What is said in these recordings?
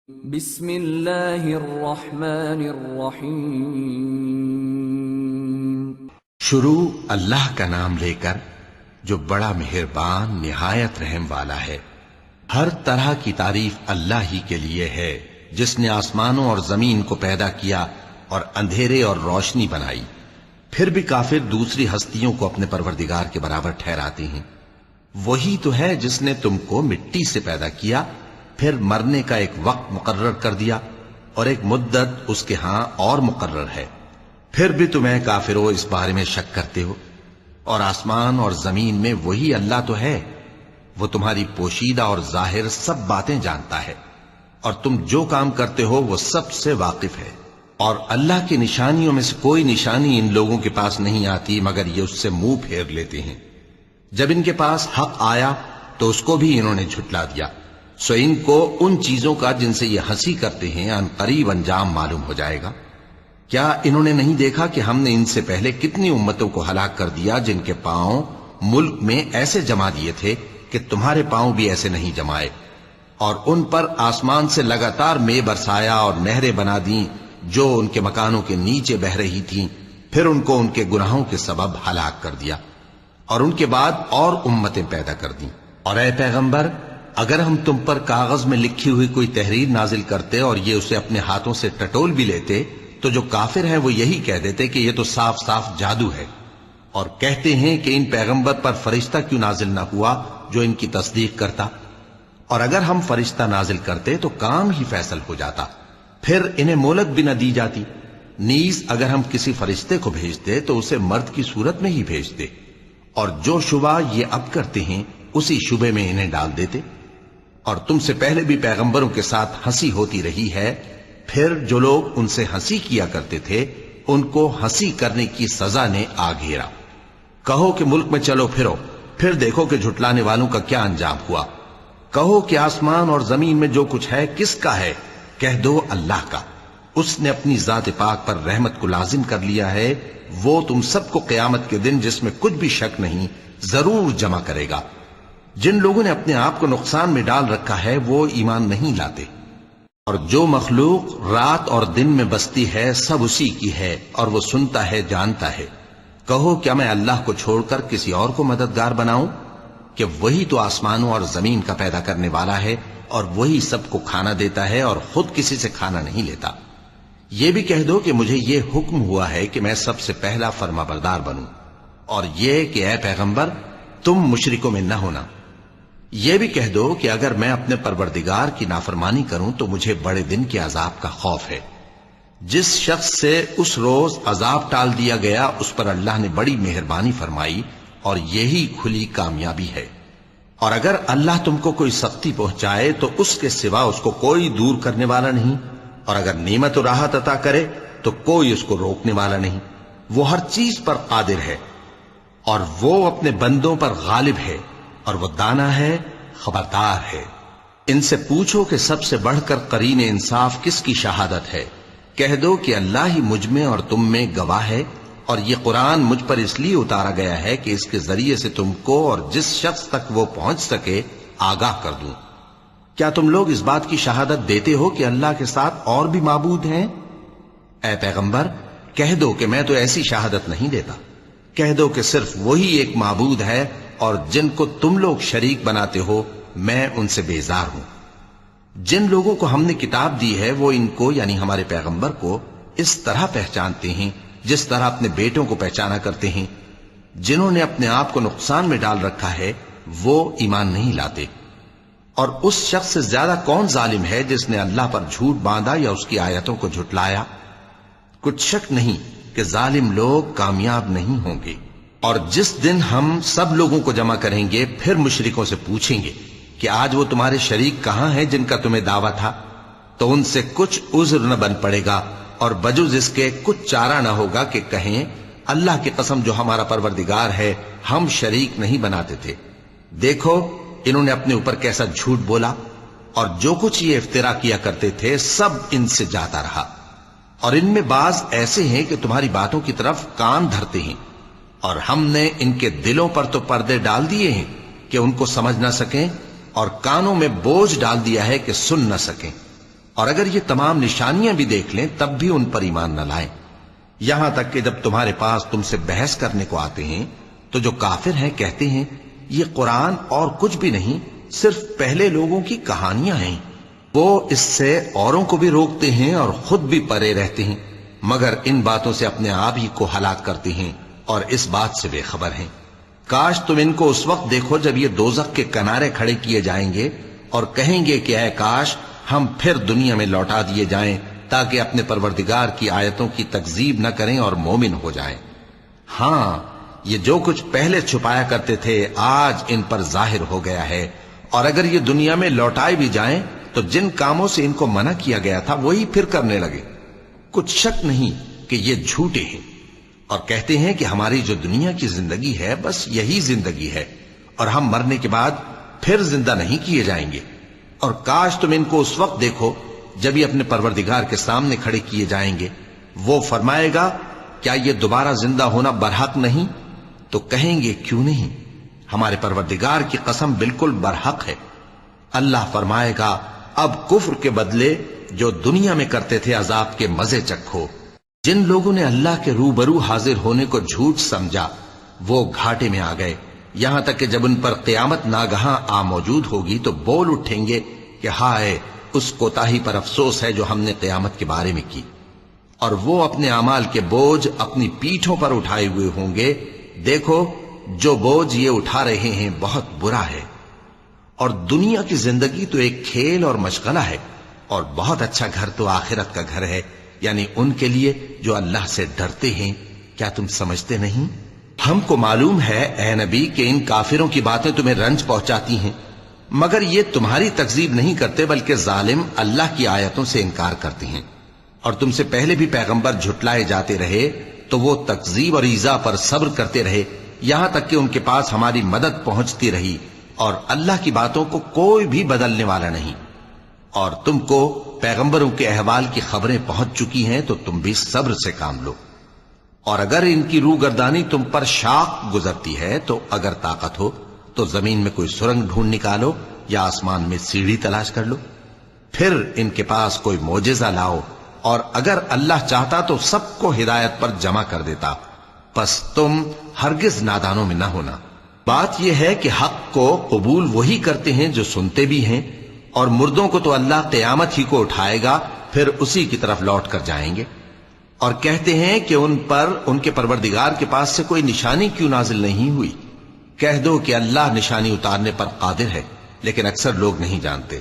بسم اللہ الرحمن الرحیم۔ شروع اللہ کا نام لے کر جو بڑا مہربان نہایت رحم والا ہے۔ ہر طرح کی تعریف اللہ ہی کے لیے ہے جس نے آسمانوں اور زمین کو پیدا کیا اور اندھیرے اور روشنی بنائی۔ پھر بھی کافر دوسری ہستیوں کو اپنے پروردگار کے برابر ٹھہراتے ہیں۔ وہی تو ہے جس نے تم کو مٹی سے پیدا کیا، پھر مرنے کا ایک وقت مقرر کر دیا اور ایک مدت اس کے ہاں اور مقرر ہے۔ پھر بھی تمہیں کافروں اس بارے میں شک کرتے ہو، اور آسمان اور زمین میں وہی اللہ تو ہے۔ وہ تمہاری پوشیدہ اور ظاہر سب باتیں جانتا ہے، اور تم جو کام کرتے ہو وہ سب سے واقف ہے۔ اور اللہ کی نشانیوں میں سے کوئی نشانی ان لوگوں کے پاس نہیں آتی مگر یہ اس سے منہ پھیر لیتے ہیں۔ جب ان کے پاس حق آیا تو اس کو بھی انہوں نے جھٹلا دیا، سو ان کو ان چیزوں کا جن سے یہ ہنسی کرتے ہیں ان قریب انجام معلوم ہو جائے گا۔ کیا انہوں نے نہیں دیکھا کہ ہم نے ان سے پہلے کتنی امتوں کو ہلاک کر دیا جن کے پاؤں ملک میں ایسے جما دیے تھے کہ تمہارے پاؤں بھی ایسے نہیں جمائے، اور ان پر آسمان سے لگاتار مے برسایا اور نہریں بنا دیں جو ان کے مکانوں کے نیچے بہ رہی تھیں، پھر ان کو ان کے گناہوں کے سبب ہلاک کر دیا، اور ان کے بعد اور امتیں پیدا کر دیں۔ اور اے پیغمبر، اگر ہم تم پر کاغذ میں لکھی ہوئی کوئی تحریر نازل کرتے اور یہ اسے اپنے ہاتھوں سے ٹٹول بھی لیتے تو جو کافر ہیں وہ یہی کہہ دیتے کہ یہ تو صاف صاف جادو ہے، اور کہتے ہیں کہ ان پیغمبر پر فرشتہ کیوں نازل نہ ہوا جو ان کی تصدیق کرتا، اور اگر ہم فرشتہ نازل کرتے تو کام ہی فیصل ہو جاتا، پھر انہیں مہلت بھی نہ دی جاتی۔ نیز اگر ہم کسی فرشتے کو بھیجتے تو اسے مرد کی صورت میں ہی بھیجتے، اور جو شبہ یہ اب کرتے ہیں اسی شبے میں انہیں ڈال دیتے۔ اور تم سے پہلے بھی پیغمبروں کے ساتھ ہنسی ہوتی رہی ہے، پھر جو لوگ ان سے ہنسی کیا کرتے تھے ان کو ہنسی کرنے کی سزا نے آ گھیرا۔ کہو کہ ملک میں چلو پھرو، پھر دیکھو کہ جھٹلانے والوں کا کیا انجام ہوا۔ کہو کہ آسمان اور زمین میں جو کچھ ہے کس کا ہے؟ کہہ دو اللہ کا۔ اس نے اپنی ذات پاک پر رحمت کو لازم کر لیا ہے، وہ تم سب کو قیامت کے دن جس میں کچھ بھی شک نہیں ضرور جمع کرے گا۔ جن لوگوں نے اپنے آپ کو نقصان میں ڈال رکھا ہے وہ ایمان نہیں لاتے، اور جو مخلوق رات اور دن میں بستی ہے سب اسی کی ہے، اور وہ سنتا ہے جانتا ہے۔ کہو کیا میں اللہ کو چھوڑ کر کسی اور کو مددگار بناؤں؟ کہ وہی تو آسمانوں اور زمین کا پیدا کرنے والا ہے، اور وہی سب کو کھانا دیتا ہے اور خود کسی سے کھانا نہیں لیتا۔ یہ بھی کہہ دو کہ مجھے یہ حکم ہوا ہے کہ میں سب سے پہلا فرما بردار بنوں، اور یہ کہ اے پیغمبر تم مشرکوں میں نہ ہونا۔ یہ بھی کہہ دو کہ اگر میں اپنے پروردگار کی نافرمانی کروں تو مجھے بڑے دن کے عذاب کا خوف ہے۔ جس شخص سے اس روز عذاب ٹال دیا گیا اس پر اللہ نے بڑی مہربانی فرمائی، اور یہی کھلی کامیابی ہے۔ اور اگر اللہ تم کو کوئی سختی پہنچائے تو اس کے سوا اس کو کوئی دور کرنے والا نہیں، اور اگر نعمت و راحت عطا کرے تو کوئی اس کو روکنے والا نہیں۔ وہ ہر چیز پر قادر ہے، اور وہ اپنے بندوں پر غالب ہے، اور وہ دانا ہے، خبردار ہے۔ ان سے پوچھو کہ سب سے بڑھ کر قرین انصاف کس کی شہادت ہے؟ کہہ دو کہ اللہ ہی مجھ میں اور تم میں گواہ ہے، اور یہ قرآن مجھ پر اس لیے اتارا گیا ہے کہ اس کے ذریعے سے تم کو اور جس شخص تک وہ پہنچ سکے آگاہ کر دوں۔ کیا تم لوگ اس بات کی شہادت دیتے ہو کہ اللہ کے ساتھ اور بھی معبود ہیں؟ اے پیغمبر کہہ دو کہ میں تو ایسی شہادت نہیں دیتا۔ کہہ دو کہ صرف وہی ایک معبود ہے، اور جن کو تم لوگ شریک بناتے ہو میں ان سے بیزار ہوں۔ جن لوگوں کو ہم نے کتاب دی ہے وہ ان کو یعنی ہمارے پیغمبر کو اس طرح پہچانتے ہیں جس طرح اپنے بیٹوں کو پہچانا کرتے ہیں۔ جنہوں نے اپنے آپ کو نقصان میں ڈال رکھا ہے وہ ایمان نہیں لاتے۔ اور اس شخص سے زیادہ کون ظالم ہے جس نے اللہ پر جھوٹ باندھا یا اس کی آیتوں کو جھٹلایا؟ کچھ شک نہیں کہ ظالم لوگ کامیاب نہیں ہوں گے۔ اور جس دن ہم سب لوگوں کو جمع کریں گے پھر مشرکوں سے پوچھیں گے کہ آج وہ تمہارے شریک کہاں ہیں جن کا تمہیں دعویٰ تھا، تو ان سے کچھ عذر نہ بن پڑے گا، اور بجز اس کے کچھ چارہ نہ ہوگا کہ کہیں اللہ کی قسم جو ہمارا پروردگار ہے ہم شریک نہیں بناتے تھے۔ دیکھو انہوں نے اپنے اوپر کیسا جھوٹ بولا، اور جو کچھ یہ افترا کیا کرتے تھے سب ان سے جاتا رہا۔ اور ان میں بعض ایسے ہیں کہ تمہاری باتوں کی طرف کان دھرتے ہیں، اور ہم نے ان کے دلوں پر تو پردے ڈال دیے ہیں کہ ان کو سمجھ نہ سکیں، اور کانوں میں بوجھ ڈال دیا ہے کہ سن نہ سکیں۔ اور اگر یہ تمام نشانیاں بھی دیکھ لیں تب بھی ان پر ایمان نہ لائیں، یہاں تک کہ جب تمہارے پاس تم سے بحث کرنے کو آتے ہیں تو جو کافر ہیں کہتے ہیں یہ قرآن اور کچھ بھی نہیں، صرف پہلے لوگوں کی کہانیاں ہیں۔ وہ اس سے اوروں کو بھی روکتے ہیں اور خود بھی پرے رہتے ہیں، مگر ان باتوں سے اپنے آپ ہی کو ہلاک کرتے ہیں اور اس بات سے بے خبر ہیں۔ کاش تم ان کو اس وقت دیکھو جب یہ دوزخ کے کنارے کھڑے کیے جائیں گے اور کہیں گے کہ اے کاش ہم پھر دنیا میں لوٹا دیے جائیں تاکہ اپنے پروردگار کی آیتوں کی تکذیب نہ کریں اور مومن ہو جائیں۔ ہاں، یہ جو کچھ پہلے چھپایا کرتے تھے آج ان پر ظاہر ہو گیا ہے، اور اگر یہ دنیا میں لوٹائے بھی جائیں تو جن کاموں سے ان کو منع کیا گیا تھا وہی پھر کرنے لگے۔ کچھ شک نہیں کہ یہ جھوٹے ہیں، اور کہتے ہیں کہ ہماری جو دنیا کی زندگی ہے بس یہی زندگی ہے، اور ہم مرنے کے بعد پھر زندہ نہیں کیے جائیں گے۔ اور کاش تم ان کو اس وقت دیکھو جب یہ اپنے پروردگار کے سامنے کھڑے کیے جائیں گے، وہ فرمائے گا کیا یہ دوبارہ زندہ ہونا برحق نہیں؟ تو کہیں گے کیوں نہیں، ہمارے پروردگار کی قسم بالکل برحق ہے۔ اللہ فرمائے گا اب کفر کے بدلے جو دنیا میں کرتے تھے عذاب کے مزے چکھو۔ جن لوگوں نے اللہ کے روبرو حاضر ہونے کو جھوٹ سمجھا وہ گھاٹے میں آ گئے، یہاں تک کہ جب ان پر قیامت ناگہاں آ موجود ہوگی تو بول اٹھیں گے کہ ہائے اس کوتاہی پر افسوس ہے جو ہم نے قیامت کے بارے میں کی، اور وہ اپنے اعمال کے بوجھ اپنی پیٹھوں پر اٹھائے ہوئے ہوں گے۔ دیکھو جو بوجھ یہ اٹھا رہے ہیں بہت برا ہے، اور دنیا کی زندگی تو ایک کھیل اور مشغلہ ہے، اور بہت اچھا گھر تو آخرت کا گھر ہے، یعنی ان کے لیے جو اللہ سے ڈرتے ہیں۔ کیا تم سمجھتے نہیں؟ ہم کو معلوم ہے اے نبی کہ ان کافروں کی باتیں تمہیں رنج پہنچاتی ہیں، مگر یہ تمہاری تکذیب نہیں کرتے بلکہ ظالم اللہ کی آیتوں سے انکار کرتے ہیں، اور تم سے پہلے بھی پیغمبر جھٹلائے جاتے رہے تو وہ تکذیب اور ایذا پر صبر کرتے رہے، یہاں تک کہ ان کے پاس ہماری مدد پہنچتی رہی، اور اللہ کی باتوں کو کوئی بھی بدلنے والا نہیں۔ اور تم کو پیغمبروں کے احوال کی خبریں پہنچ چکی ہیں تو تم بھی صبر سے کام لو، اور اگر ان کی روح گردانی تم پر شاق گزرتی ہے تو اگر طاقت ہو تو زمین میں کوئی سرنگ ڈھونڈ نکالو یا آسمان میں سیڑھی تلاش کر لو، پھر ان کے پاس کوئی معجزہ لاؤ، اور اگر اللہ چاہتا تو سب کو ہدایت پر جمع کر دیتا، پس تم ہرگز نادانوں میں نہ ہونا۔ بات یہ ہے کہ حق کو قبول وہی کرتے ہیں جو سنتے بھی ہیں، اور مردوں کو تو اللہ قیامت ہی کو اٹھائے گا، پھر اسی کی طرف لوٹ کر جائیں گے۔ اور کہتے ہیں کہ ان پر ان کے پروردگار کے پاس سے کوئی نشانی کیوں نازل نہیں ہوئی؟ کہہ دو کہ اللہ نشانی اتارنے پر قادر ہے، لیکن اکثر لوگ نہیں جانتے۔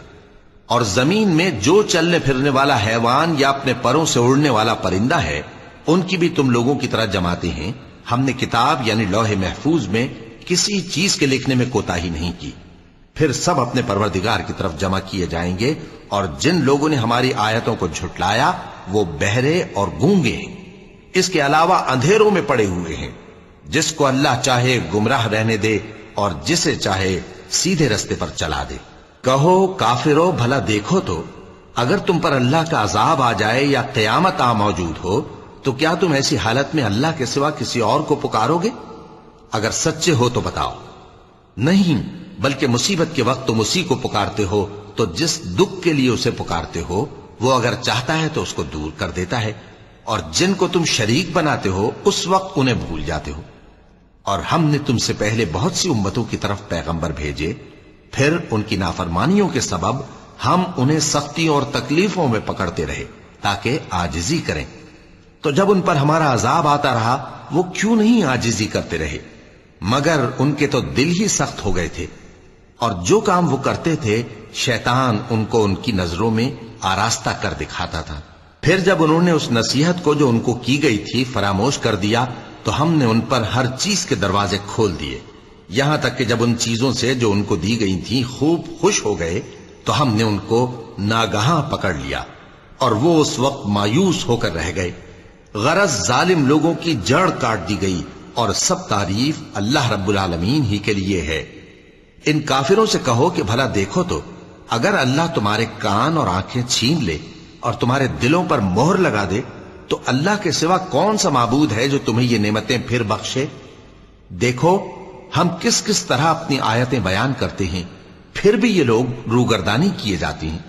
اور زمین میں جو چلنے پھرنے والا حیوان یا اپنے پروں سے اڑنے والا پرندہ ہے ان کی بھی تم لوگوں کی طرح جماتے ہیں۔ ہم نے کتاب یعنی لوح محفوظ میں کسی چیز کے لکھنے میں کوتاہی نہیں کی، پھر سب اپنے پروردگار کی طرف جمع کیے جائیں گے۔ اور جن لوگوں نے ہماری آیتوں کو جھٹلایا وہ بہرے اور گونگے ہیں، اس کے علاوہ اندھیروں میں پڑے ہوئے ہیں۔ جس کو اللہ چاہے گمراہ رہنے دے اور جسے چاہے سیدھے رستے پر چلا دے۔ کہو کافرو بھلا دیکھو تو اگر تم پر اللہ کا عذاب آ جائے یا قیامت آ موجود ہو تو کیا تم ایسی حالت میں اللہ کے سوا کسی اور کو پکارو گے؟ اگر سچے ہو تو بتاؤ۔ نہیں، بلکہ مصیبت کے وقت تم اسی کو پکارتے ہو، تو جس دکھ کے لیے اسے پکارتے ہو وہ اگر چاہتا ہے تو اس کو دور کر دیتا ہے، اور جن کو تم شریک بناتے ہو اس وقت انہیں بھول جاتے ہو۔ اور ہم نے تم سے پہلے بہت سی امتوں کی طرف پیغمبر بھیجے، پھر ان کی نافرمانیوں کے سبب ہم انہیں سختیوں اور تکلیفوں میں پکڑتے رہے تاکہ عاجزی کریں۔ تو جب ان پر ہمارا عذاب آتا رہا وہ کیوں نہیں عاجزی کرتے رہے، مگر ان کے تو دل ہی سخت ہو گئے تھے، اور جو کام وہ کرتے تھے شیطان ان کو ان کی نظروں میں آراستہ کر دکھاتا تھا۔ پھر جب انہوں نے اس نصیحت کو جو ان کو کی گئی تھی فراموش کر دیا تو ہم نے ان پر ہر چیز کے دروازے کھول دیے، یہاں تک کہ جب ان چیزوں سے جو ان کو دی گئی تھی خوب خوش ہو گئے تو ہم نے ان کو ناگہاں پکڑ لیا، اور وہ اس وقت مایوس ہو کر رہ گئے۔ غرض ظالم لوگوں کی جڑ کاٹ دی گئی، اور سب تعریف اللہ رب العالمین ہی کے لیے ہے۔ ان کافروں سے کہو کہ بھلا دیکھو تو اگر اللہ تمہارے کان اور آنکھیں چھین لے اور تمہارے دلوں پر مہر لگا دے تو اللہ کے سوا کون سا معبود ہے جو تمہیں یہ نعمتیں پھر بخشے؟ دیکھو ہم کس کس طرح اپنی آیتیں بیان کرتے ہیں، پھر بھی یہ لوگ روگردانی کیے جاتے ہیں۔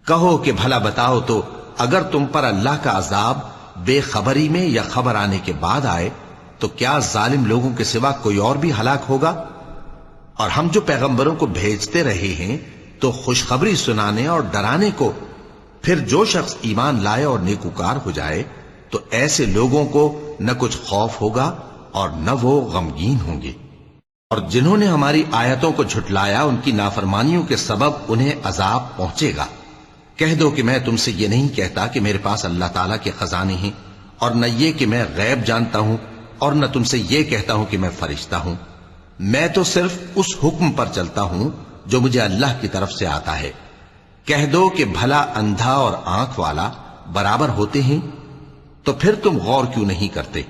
کہو کہ بھلا بتاؤ تو اگر تم پر اللہ کا عذاب بے خبری میں یا خبر آنے کے بعد آئے تو کیا ظالم لوگوں کے سوا کوئی اور بھی ہلاک ہوگا؟ اور ہم جو پیغمبروں کو بھیجتے رہے ہیں تو خوشخبری سنانے اور ڈرانے کو، پھر جو شخص ایمان لائے اور نیکوکار ہو جائے تو ایسے لوگوں کو نہ کچھ خوف ہوگا اور نہ وہ غمگین ہوں گے۔ اور جنہوں نے ہماری آیتوں کو جھٹلایا ان کی نافرمانیوں کے سبب انہیں عذاب پہنچے گا۔ کہہ دو کہ میں تم سے یہ نہیں کہتا کہ میرے پاس اللہ تعالیٰ کے خزانے ہیں، اور نہ یہ کہ میں غیب جانتا ہوں، اور نہ تم سے یہ کہتا ہوں کہ میں فرشتہ ہوں۔ میں تو صرف اس حکم پر چلتا ہوں جو مجھے اللہ کی طرف سے آتا ہے۔ کہہ دو کہ بھلا اندھا اور آنکھ والا برابر ہوتے ہیں؟ تو پھر تم غور کیوں نہیں کرتے؟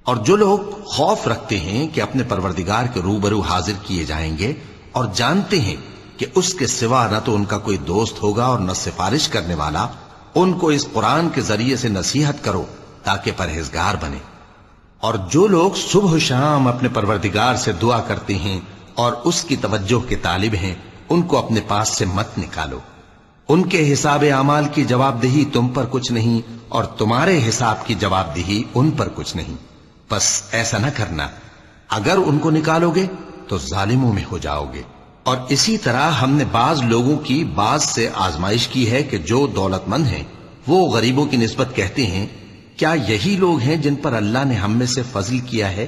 اور جو لوگ خوف رکھتے ہیں کہ اپنے پروردگار کے روبرو حاضر کیے جائیں گے اور جانتے ہیں کہ اس کے سوا نہ تو ان کا کوئی دوست ہوگا اور نہ سفارش کرنے والا، ان کو اس قرآن کے ذریعے سے نصیحت کرو تاکہ پرہیزگار بنے۔ اور جو لوگ صبح و شام اپنے پروردگار سے دعا کرتے ہیں اور اس کی توجہ کے طالب ہیں، ان کو اپنے پاس سے مت نکالو۔ ان کے حساب اعمال کی جواب دہی تم پر کچھ نہیں، اور تمہارے حساب کی جواب دہی ان پر کچھ نہیں۔ بس ایسا نہ کرنا، اگر ان کو نکالو گے تو ظالموں میں ہو جاؤ گے۔ اور اسی طرح ہم نے بعض لوگوں کی بعض سے آزمائش کی ہے کہ جو دولت مند ہیں وہ غریبوں کی نسبت کہتے ہیں کیا یہی لوگ ہیں جن پر اللہ نے ہم میں سے فضل کیا ہے؟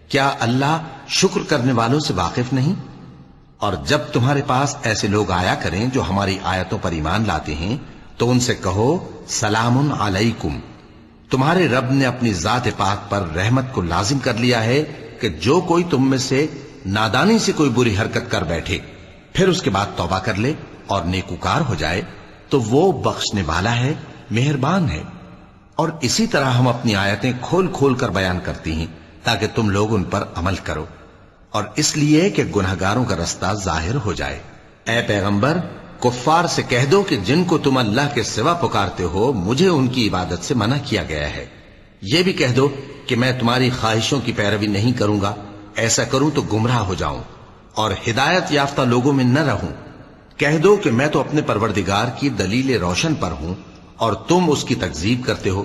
کیا اللہ شکر کرنے والوں سے واقف نہیں؟ اور جب تمہارے پاس ایسے لوگ آیا کریں جو ہماری آیتوں پر ایمان لاتے ہیں تو ان سے کہو سلام علیکم، تمہارے رب نے اپنی ذات پاک پر رحمت کو لازم کر لیا ہے کہ جو کوئی تم میں سے نادانی سے کوئی بری حرکت کر بیٹھے پھر اس کے بعد توبہ کر لے اور نیکوکار ہو جائے تو وہ بخشنے والا ہے، مہربان ہے۔ اور اسی طرح ہم اپنی آیتیں کھول کھول کر بیان کرتی ہیں تاکہ تم لوگ ان پر عمل کرو، اور اس لیے کہ گناہگاروں کا رستہ ظاہر ہو جائے۔ اے پیغمبر، کفار سے کہہ دو کہ جن کو تم اللہ کے سوا پکارتے ہو مجھے ان کی عبادت سے منع کیا گیا ہے۔ یہ بھی کہہ دو کہ میں تمہاری خواہشوں کی پیروی نہیں کروں گا، ایسا کروں تو گمراہ ہو جاؤں اور ہدایت یافتہ لوگوں میں نہ رہوں۔ کہہ دو کہ میں تو اپنے پروردگار کی دلیل روشن پر ہوں اور تم اس کی تکذیب کرتے ہو۔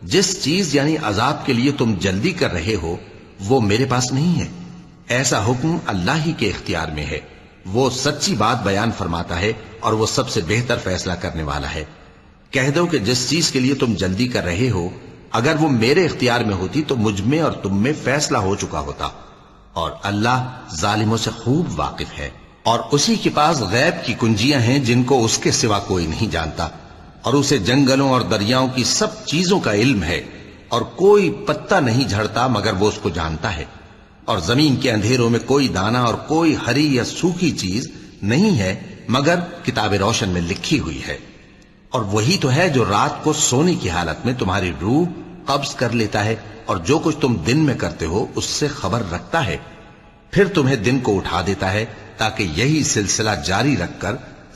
جس چیز یعنی عذاب کے لیے تم جلدی کر رہے ہو وہ میرے پاس نہیں ہے، ایسا حکم اللہ ہی کے اختیار میں ہے۔ وہ سچی بات بیان فرماتا ہے اور وہ سب سے بہتر فیصلہ کرنے والا ہے۔ کہہ دو کہ جس چیز کے لیے تم جلدی کر رہے ہو اگر وہ میرے اختیار میں ہوتی تو مجھ میں اور تم میں فیصلہ ہو چکا ہوتا، اور اللہ ظالموں سے خوب واقف ہے۔ اور اسی کے پاس غیب کی کنجیاں ہیں جن کو اس کے سوا کوئی نہیں جانتا، اور اسے جنگلوں اور دریاؤں کی سب چیزوں کا علم ہے، اور کوئی پتا نہیں جھڑتا مگر وہ اس کو جانتا ہے، اور زمین کے اندھیروں میں کوئی دانہ اور کوئی ہری یا سوکھی چیز نہیں ہے مگر کتاب روشن میں لکھی ہوئی ہے۔ اور وہی تو ہے جو رات کو سونے کی حالت میں تمہاری روح قبض کر لیتا ہے، اور جو کچھ تم دن میں کرتے ہو اس سے خبر رکھتا ہے، پھر تمہیں دن کو اٹھا دیتا ہے تاکہ یہی سلسلہ جاری رکھ کر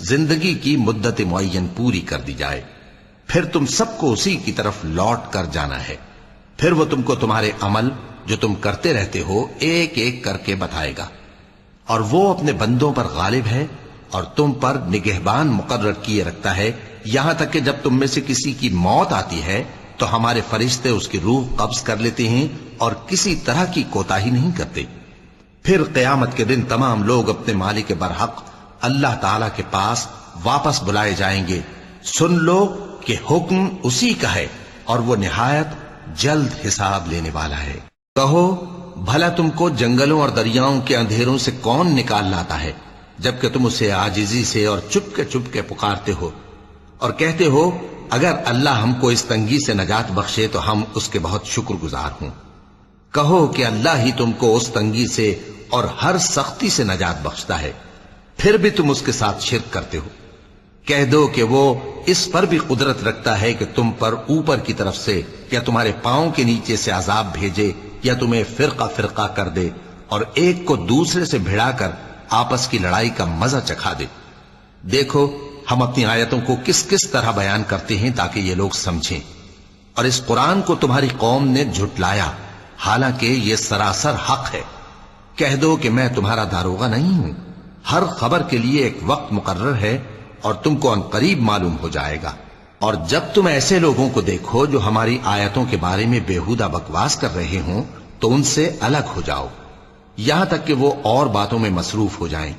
زندگی کی مدت معین پوری کر دی جائے۔ پھر تم سب کو اسی کی طرف لوٹ کر جانا ہے، پھر وہ تم کو تمہارے عمل جو تم کرتے رہتے ہو ایک ایک کر کے بتائے گا۔ اور وہ اپنے بندوں پر غالب ہے اور تم پر نگہبان مقرر کیے رکھتا ہے، یہاں تک کہ جب تم میں سے کسی کی موت آتی ہے تو ہمارے فرشتے اس کی روح قبض کر لیتے ہیں اور کسی طرح کی کوتاہی نہیں کرتے۔ پھر قیامت کے دن تمام لوگ اپنے مالک برحق اللہ تعالی کے پاس واپس بلائے جائیں گے۔ سن لو کہ حکم اسی کا ہے اور وہ نہایت جلد حساب لینے والا ہے۔ کہو بھلا تم کو جنگلوں اور دریاؤں کے اندھیروں سے کون نکال لاتا ہے جبکہ تم اسے عاجزی سے اور چپ کے پکارتے ہو اور کہتے ہو اگر اللہ ہم کو اس تنگی سے نجات بخشے تو ہم اس کے بہت شکر گزار ہوں۔ کہو کہ اللہ ہی تم کو اس تنگی سے اور ہر سختی سے نجات بخشتا ہے، پھر بھی تم اس کے ساتھ شرک کرتے ہو۔ کہہ دو کہ وہ اس پر بھی قدرت رکھتا ہے کہ تم پر اوپر کی طرف سے یا تمہارے پاؤں کے نیچے سے عذاب بھیجے یا تمہیں فرقہ فرقہ کر دے اور ایک کو دوسرے سے بھڑا کر آپس کی لڑائی کا مزہ چکھا دے۔ دیکھو ہم اپنی آیتوں کو کس کس طرح بیان کرتے ہیں تاکہ یہ لوگ سمجھیں۔ اور اس قرآن کو تمہاری قوم نے جھٹلایا حالانکہ یہ سراسر حق ہے۔ کہہ دو کہ میں تمہارا داروغہ نہیں ہوں، ہر خبر کے لیے ایک وقت مقرر ہے اور تم کو عنقریب معلوم ہو جائے گا۔ اور جب تم ایسے لوگوں کو دیکھو جو ہماری آیتوں کے بارے میں بےہودہ بکواس کر رہے ہوں تو ان سے الگ ہو جاؤ، یہاں تک کہ وہ اور باتوں میں مصروف ہو جائیں۔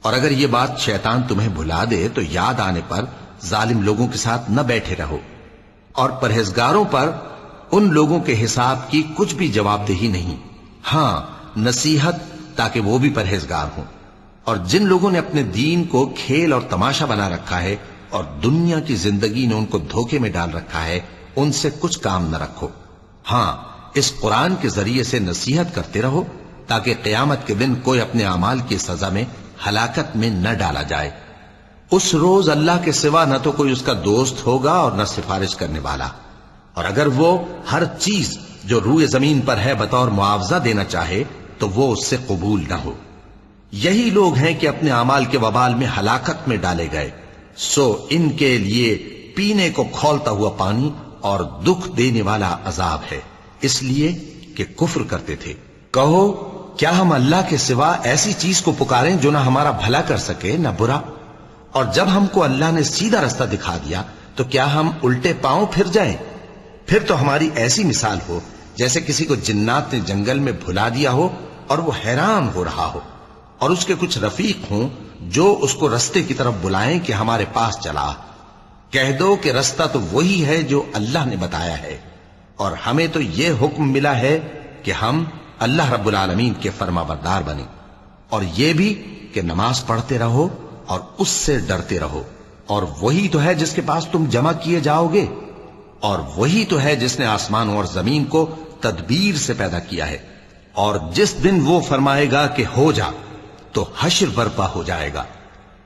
اور اگر یہ بات شیطان تمہیں بھلا دے تو یاد آنے پر ظالم لوگوں کے ساتھ نہ بیٹھے رہو، اور پرہیزگاروں پر ان لوگوں کے حساب کی کچھ بھی جواب دہی نہیں، ہاں نصیحت تاکہ وہ بھی پرہیزگار ہوں۔ اور جن لوگوں نے اپنے دین کو کھیل اور تماشا بنا رکھا ہے اور دنیا کی زندگی نے ان کو دھوکے میں ڈال رکھا ہے، ان سے کچھ کام نہ رکھو، ہاں اس قرآن کے ذریعے سے نصیحت کرتے رہو تاکہ قیامت کے دن کوئی اپنے اعمال کی سزا میں ہلاکت میں نہ ڈالا جائے۔ اس روز اللہ کے سوا نہ تو کوئی اس کا دوست ہوگا اور نہ سفارش کرنے والا، اور اگر وہ ہر چیز جو روئے زمین پر ہے بطور معاوضہ دینا چاہے تو وہ اس سے قبول نہ ہو۔ یہی لوگ ہیں کہ اپنے اعمال کے وبال میں ہلاکت میں ڈالے گئے، سو ان کے لیے پینے کو کھولتا ہوا پانی اور دکھ دینے والا عذاب ہے، اس لیے کہ کفر کرتے تھے۔ کہو کیا ہم اللہ کے سوا ایسی چیز کو پکاریں جو نہ ہمارا بھلا کر سکے نہ برا؟ اور جب ہم کو اللہ نے سیدھا رستہ دکھا دیا تو کیا ہم الٹے پاؤں پھر جائیں؟ پھر تو ہماری ایسی مثال ہو جیسے کسی کو جنات نے جنگل میں بھلا دیا ہو اور وہ حیران ہو رہا ہو، اور اس کے کچھ رفیق ہوں جو اس کو رستے کی طرف بلائیں کہ ہمارے پاس چلا۔ کہہ دو کہ رستہ تو وہی ہے جو اللہ نے بتایا ہے، اور ہمیں تو یہ حکم ملا ہے کہ ہم اللہ رب العالمین کے فرما بردار بنیں، اور یہ بھی کہ نماز پڑھتے رہو اور اس سے ڈرتے رہو، اور وہی تو ہے جس کے پاس تم جمع کیے جاؤ گے، اور وہی تو ہے جس نے آسمانوں اور زمین کو تدبیر سے پیدا کیا ہے، اور جس دن وہ فرمائے گا کہ ہو جا تو حشر برپا ہو جائے گا،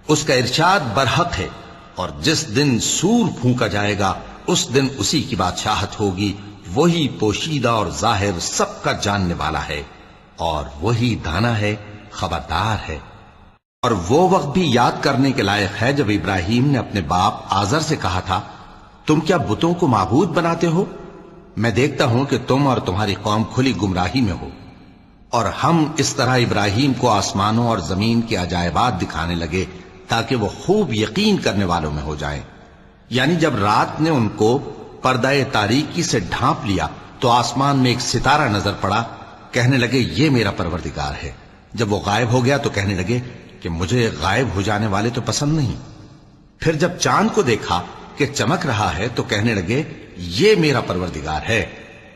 اس کا ارشاد برحق ہے، اور جس دن سور پھونکا جائے گا اس دن اسی کی بادشاہت ہوگی، وہی پوشیدہ اور ظاہر سب کا جاننے والا ہے، اور وہی دانا ہے، خبردار ہے۔ اور وہ وقت بھی یاد کرنے کے لائق ہے جب ابراہیم نے اپنے باپ آزر سے کہا تھا، تم کیا بتوں کو معبود بناتے ہو؟ میں دیکھتا ہوں کہ تم اور تمہاری قوم کھلی گمراہی میں ہو۔ اور ہم اس طرح ابراہیم کو آسمانوں اور زمین کے عجائبات دکھانے لگے تاکہ وہ خوب یقین کرنے والوں میں ہو جائیں۔ یعنی جب رات نے ان کو پردہ تاریکی سے ڈھانپ لیا تو آسمان میں ایک ستارہ نظر پڑا، کہنے لگے یہ میرا پروردگار ہے۔ جب وہ غائب ہو گیا تو کہنے لگے کہ مجھے غائب ہو جانے والے تو پسند نہیں۔ پھر جب چاند کو دیکھا کہ چمک رہا ہے تو کہنے لگے یہ میرا پروردگار ہے۔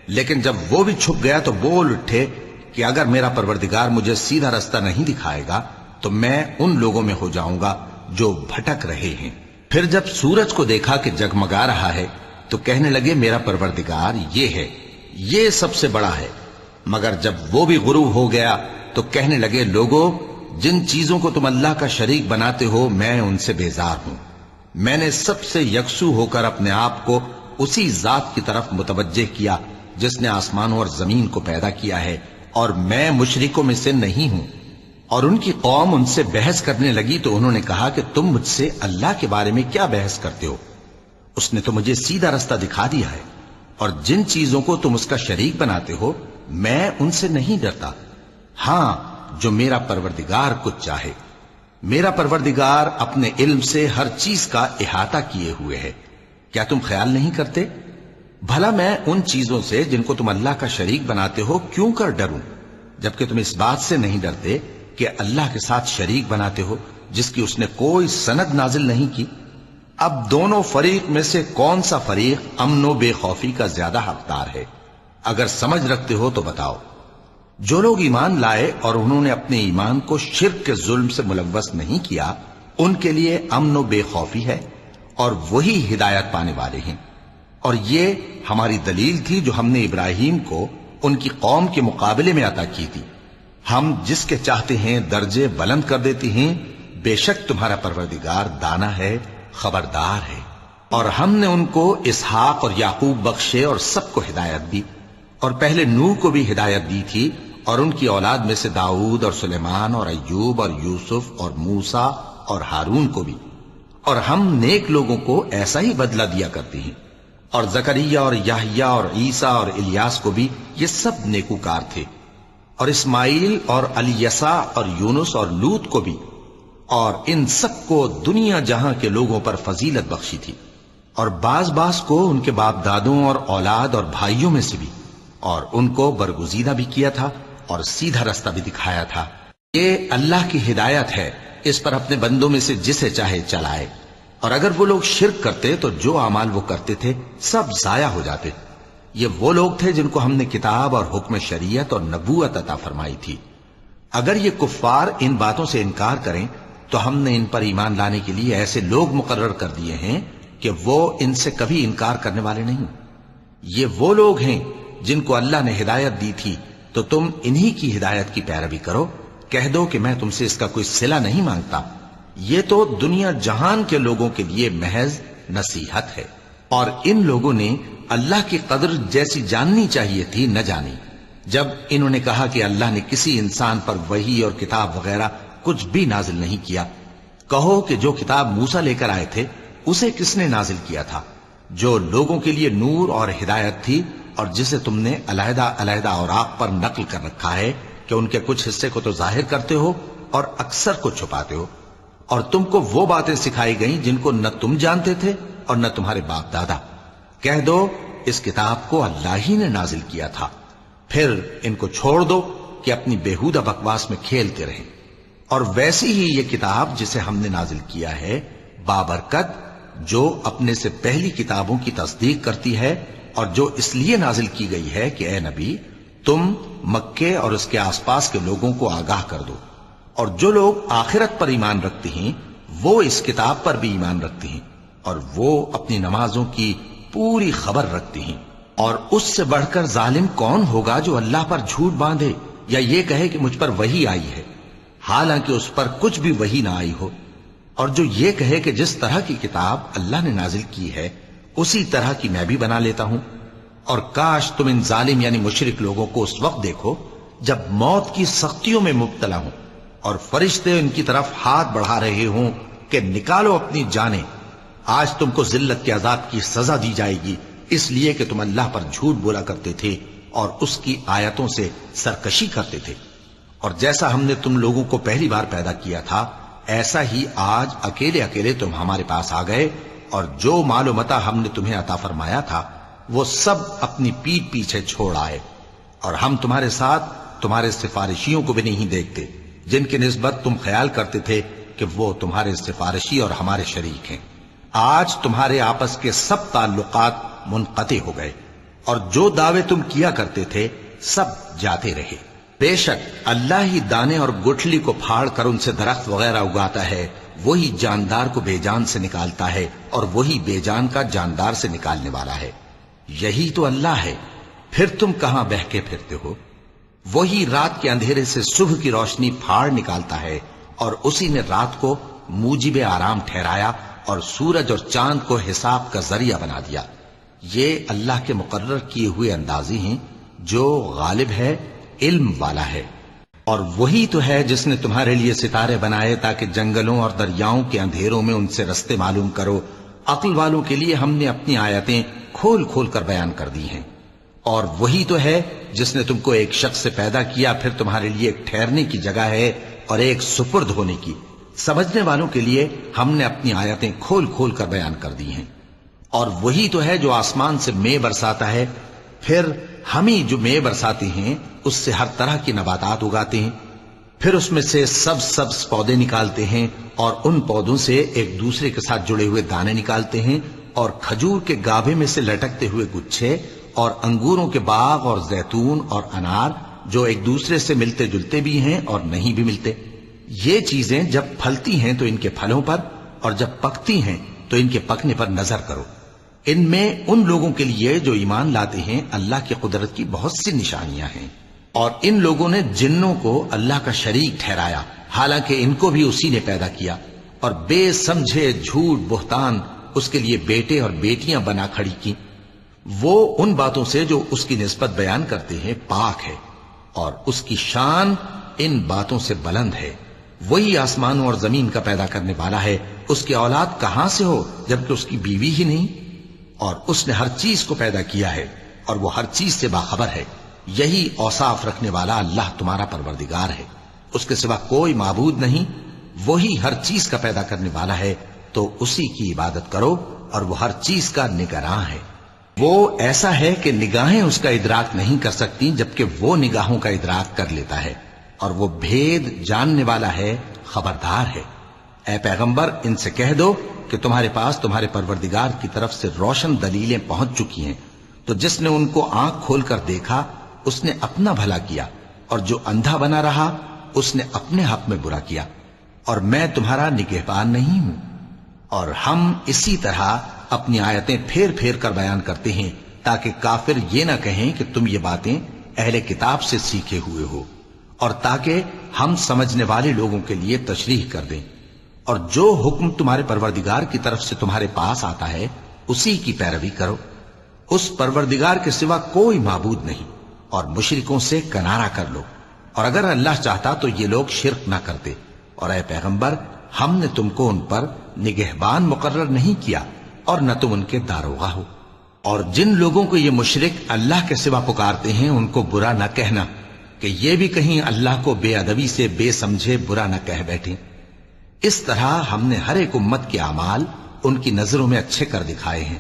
لیکن جب وہ بھی چھپ گیا تو بول اٹھے کہ اگر میرا پروردگار مجھے سیدھا رستہ نہیں دکھائے گا تو میں ان لوگوں میں ہو جاؤں گا جو بھٹک رہے ہیں۔ پھر جب سورج کو دیکھا کہ جگمگا رہا ہے تو کہنے لگے میرا پروردگار یہ ہے، یہ سب سے بڑا ہے۔ مگر جب وہ بھی غروب ہو گیا تو کہنے لگے لوگو، جن چیزوں کو تم اللہ کا شریک بناتے ہو میں ان سے بیزار ہوں۔ میں نے سب سے یکسو ہو کر اپنے آپ کو اسی ذات کی طرف متوجہ کیا جس نے آسمانوں اور زمین کو پیدا کیا ہے، اور میں مشرکوں میں سے نہیں ہوں۔ اور ان کی قوم ان سے بحث کرنے لگی تو انہوں نے کہا کہ تم مجھ سے اللہ کے بارے میں کیا بحث کرتے ہو؟ اس نے تو مجھے سیدھا رستہ دکھا دیا ہے، اور جن چیزوں کو تم اس کا شریک بناتے ہو میں ان سے نہیں ڈرتا، ہاں جو میرا پروردگار کچھ چاہے۔ میرا پروردگار اپنے علم سے ہر چیز کا احاطہ کیے ہوئے ہے۔ کیا تم خیال نہیں کرتے؟ بھلا میں ان چیزوں سے جن کو تم اللہ کا شریک بناتے ہو کیوں کر ڈروں، جبکہ تم اس بات سے نہیں ڈرتے کہ اللہ کے ساتھ شریک بناتے ہو جس کی اس نے کوئی سند نازل نہیں کی۔ اب دونوں فریق میں سے کون سا فریق امن و بے خوفی کا زیادہ حقدار ہے؟ اگر سمجھ رکھتے ہو تو بتاؤ۔ جو لوگ ایمان لائے اور انہوں نے اپنے ایمان کو شرک کے ظلم سے ملوث نہیں کیا، ان کے لیے امن و بے خوفی ہے، اور وہی ہدایت پانے والے ہیں۔ اور یہ ہماری دلیل تھی جو ہم نے ابراہیم کو ان کی قوم کے مقابلے میں عطا کی تھی۔ ہم جس کے چاہتے ہیں درجے بلند کر دیتے ہیں، بے شک تمہارا پروردگار دانا ہے، خبردار ہے۔ اور ہم نے ان کو اسحاق اور یعقوب بخشے اور سب کو ہدایت دی، اور پہلے نوح کو بھی ہدایت دی تھی، اور ان کی اولاد میں سے داؤد اور سلیمان اور ایوب اور یوسف اور موسیٰ اور ہارون کو بھی۔ اور ہم نیک لوگوں کو ایسا ہی بدلہ دیا کرتے ہیں۔ اور زکریا اور یحییٰ اور عیسیٰ اور الیاس کو بھی، یہ سب نیکوکار تھے۔ اور اسماعیل اور الیسع اور یونس اور لوط کو بھی، اور ان سب کو دنیا جہاں کے لوگوں پر فضیلت بخشی تھی، اور بعض بعض کو ان کے باپ دادوں اور اولاد اور بھائیوں میں سے بھی، اور ان کو برگزیدہ بھی کیا تھا اور سیدھا رستہ بھی دکھایا تھا۔ یہ اللہ کی ہدایت ہے، اس پر اپنے بندوں میں سے جسے چاہے چلائے، اور اگر وہ لوگ شرک کرتے تو جو اعمال وہ کرتے تھے سب ضائع ہو جاتے۔ یہ وہ لوگ تھے جن کو ہم نے کتاب اور حکم شریعت اور نبوت عطا فرمائی تھی۔ اگر یہ کفار ان باتوں سے انکار کریں تو ہم نے ان پر ایمان لانے کے لیے ایسے لوگ مقرر کر دیے ہیں کہ وہ ان سے کبھی انکار کرنے والے نہیں۔ یہ وہ لوگ ہیں جن کو اللہ نے ہدایت دی تھی، تو تم انہی کی ہدایت کی پیروی کرو۔ کہہ دو کہ میں تم سے اس کا کوئی صلہ نہیں مانگتا، یہ تو دنیا جہان کے لوگوں کے لیے محض نصیحت ہے۔ اور ان لوگوں نے اللہ کی قدر جیسی جاننی چاہیے تھی نہ جانی، جب انہوں نے کہا کہ اللہ نے کسی انسان پر وحی اور کتاب وغیرہ کچھ بھی نازل نہیں کیا۔ کہو کہ جو کتاب موسیٰ لے کر آئے تھے اسے کس نے نازل کیا تھا؟ جو لوگوں کے لیے نور اور ہدایت تھی، اور جسے تم نے علیحدہ علیحدہ اوراق پر نقل کر رکھا ہے کہ ان کے کچھ حصے کو تو ظاہر کرتے ہو اور اکثر کو چھپاتے ہو۔ اور تم کو وہ باتیں سکھائی گئیں جن کو نہ تم جانتے تھے اور نہ تمہارے باپ دادا۔ کہہ دو اس کتاب کو اللہ ہی نے نازل کیا تھا، پھر ان کو چھوڑ دو کہ اپنی بیہودہ بکواس میں کھیلتے رہیں۔ اور ویسی ہی یہ کتاب جسے ہم نے نازل کیا ہے بابرکت، جو اپنے سے پہلی کتابوں کی تصدیق کرتی ہے، اور جو اس لیے نازل کی گئی ہے کہ اے نبی تم مکے اور اس کے آس پاس کے لوگوں کو آگاہ کر دو، اور جو لوگ آخرت پر ایمان رکھتے ہیں وہ اس کتاب پر بھی ایمان رکھتے ہیں، اور وہ اپنی نمازوں کی پوری خبر رکھتے ہیں۔ اور اس سے بڑھ کر ظالم کون ہوگا جو اللہ پر جھوٹ باندھے یا یہ کہے کہ مجھ پر وحی آئی ہے، حالانکہ اس پر کچھ بھی وحی نہ آئی ہو، اور جو یہ کہے کہ جس طرح کی کتاب اللہ نے نازل کی ہے اسی طرح کی میں بھی بنا لیتا ہوں۔ اور کاش تم ان ظالم یعنی مشرک لوگوں کو اس وقت دیکھو جب موت کی سختیوں میں مبتلا ہوں اور فرشتے ان کی طرف ہاتھ بڑھا رہے ہوں کہ نکالو اپنی جانیں، آج تم کو ذلت کے عذاب کی سزا دی جائے گی، اس لیے کہ تم اللہ پر جھوٹ بولا کرتے تھے اور اس کی آیتوں سے سرکشی کرتے تھے۔ اور جیسا ہم نے تم لوگوں کو پہلی بار پیدا کیا تھا ایسا ہی آج اکیلے اکیلے تم ہمارے پاس آ گئے، اور جو مال و متاع ہم نے تمہیں عطا فرمایا تھا وہ سب اپنی پیٹھ پیچھے چھوڑ آئے، اور ہم تمہارے ساتھ تمہارے سفارشیوں کو بھی نہیں دیکھتے جن کی نسبت تم خیال کرتے تھے کہ وہ تمہارے سفارشی اور ہمارے شریک ہیں۔ آج تمہارے آپس کے سب تعلقات منقطع ہو گئے، اور جو دعوے تم کیا کرتے تھے سب جاتے رہے۔ بے شک اللہ ہی دانے اور گٹھلی کو پھاڑ کر ان سے درخت وغیرہ اگاتا ہے، وہی جاندار کو بے جان سے نکالتا ہے اور وہی بے جان کا جاندار سے نکالنے والا ہے۔ یہی تو اللہ ہے، پھر تم کہاں بہکے پھرتے ہو؟ وہی رات کے اندھیرے سے صبح کی روشنی پھاڑ نکالتا ہے، اور اسی نے رات کو موجب آرام ٹھہرایا اور سورج اور چاند کو حساب کا ذریعہ بنا دیا۔ یہ اللہ کے مقرر کیے ہوئے اندازے ہیں، جو غالب ہے، علم والا ہے۔ اور وہی تو ہے جس نے تمہارے لیے ستارے بنائے تاکہ جنگلوں اور دریاؤں کے اندھیروں میں ان سے رستے معلوم کرو۔ عقل والوں کے لیے ہم نے اپنی آیتیں کھول کھول کر بیان کر دی ہیں۔ اور وہی تو ہے جس نے تم کو ایک شخص سے پیدا کیا، پھر تمہارے لیے ایک ٹھہرنے کی جگہ ہے اور ایک سپرد ہونے کی۔ سمجھنے والوں کے لیے ہم نے اپنی آیتیں کھول کھول کر بیان کر دی ہیں۔ اور وہی تو ہے جو آسمان سے مے برساتا ہے، پھر ہم ہی جو مے برساتے ہیں اس سے ہر طرح کی نباتات اگاتے ہیں، پھر اس میں سے سبز پودے نکالتے ہیں، اور ان پودوں سے ایک دوسرے کے ساتھ جڑے ہوئے دانے نکالتے ہیں، اور کھجور کے گابھے میں سے لٹکتے ہوئے گچھے، اور انگوروں کے باغ اور زیتون اور انار جو ایک دوسرے سے ملتے جلتے بھی ہیں اور نہیں بھی ملتے۔ یہ چیزیں جب پھلتی ہیں تو ان کے پھلوں پر، اور جب پکتی ہیں تو ان کے پکنے پر نظر کرو۔ ان میں ان لوگوں کے لیے جو ایمان لاتے ہیں اللہ کی قدرت کی بہت سی نشانیاں ہیں۔ اور ان لوگوں نے جنوں کو اللہ کا شریک ٹھہرایا، حالانکہ ان کو بھی اسی نے پیدا کیا، اور بے سمجھے جھوٹ بہتان اس کے لیے بیٹے اور بیٹیاں بنا کھڑی کی۔ وہ ان باتوں سے جو اس کی نسبت بیان کرتے ہیں پاک ہے، اور اس کی شان ان باتوں سے بلند ہے۔ وہی آسمانوں اور زمین کا پیدا کرنے والا ہے، اس کی اولاد کہاں سے ہو جبکہ اس کی بیوی ہی نہیں؟ اور اس نے ہر چیز کو پیدا کیا ہے اور وہ ہر چیز سے باخبر ہے۔ یہی اوصاف رکھنے والا اللہ تمہارا پروردگار ہے، اس کے سوا کوئی معبود نہیں وہی ہر چیز کا پیدا کرنے والا ہے، تو اسی کی عبادت کرو، اور وہ ہر چیز کا نگراں ہے۔ وہ ایسا ہے کہ نگاہیں اس کا ادراک نہیں کر سکتی، جبکہ وہ نگاہوں کا ادراک کر لیتا ہے، اور وہ بھید جاننے والا ہے، خبردار ہے۔ اے پیغمبر، ان سے کہہ دو کہ تمہارے پاس تمہارے پروردگار کی طرف سے روشن دلیلیں پہنچ چکی ہیں، تو جس نے ان کو آنکھ کھول کر دیکھا اس نے اپنا بھلا کیا، اور جو اندھا بنا رہا اس نے اپنے حق میں برا کیا، اور میں تمہارا نگہبان نہیں ہوں۔ اور ہم اسی طرح اپنی آیتیں پھیر پھیر کر بیان کرتے ہیں، تاکہ کافر یہ نہ کہیں کہ تم یہ باتیں اہل کتاب سے سیکھے ہوئے ہو، اور تاکہ ہم سمجھنے والے لوگوں کے لیے تشریح کر دیں۔ اور جو حکم تمہارے پروردگار کی طرف سے تمہارے پاس آتا ہے اسی کی پیروی کرو، اس پروردگار کے سوا کوئی معبود نہیں، اور مشرکوں سے کنارہ کر لو، اور اگر اللہ چاہتا تو یہ لوگ شرک نہ کرتے۔ اور اے پیغمبر، ہم نے تم کو ان پر نگہبان مقرر نہیں کیا، اور نہ تم ان کے داروغہ ہو۔ اور جن لوگوں کو یہ مشرک اللہ کے سوا پکارتے ہیں ان کو برا نہ کہنا، کہ یہ بھی کہیں اللہ کو بے ادبی سے بے سمجھے برا نہ کہہ بیٹھیں۔ اس طرح ہم نے ہر ایک امت کے اعمال ان کی نظروں میں اچھے کر دکھائے ہیں،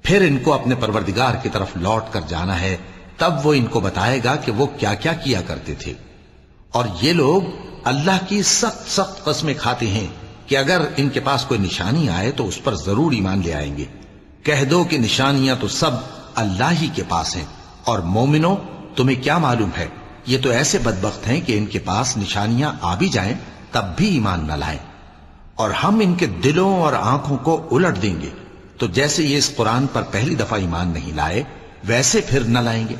پھر ان کو اپنے پروردگار کی طرف لوٹ کر جانا ہے، تب وہ ان کو بتائے گا کہ وہ کیا کیا کیا کرتے تھے۔ اور یہ لوگ اللہ کی سخت سخت قسمیں کھاتے ہیں کہ اگر ان کے پاس کوئی نشانی آئے تو اس پر ضرور ایمان لے آئیں گے۔ کہہ دو کہ نشانیاں تو سب اللہ ہی کے پاس ہیں، اور مومنوں تمہیں کیا معلوم ہے، یہ تو ایسے بدبخت ہیں کہ ان کے پاس نشانیاں آ بھی جائیں تب بھی ایمان نہ لائیں۔ اور ہم ان کے دلوں اور آنکھوں کو الٹ دیں گے، تو جیسے یہ اس قرآن پر پہلی دفعہ ایمان نہیں لائے ویسے پھر نہ لائیں گے،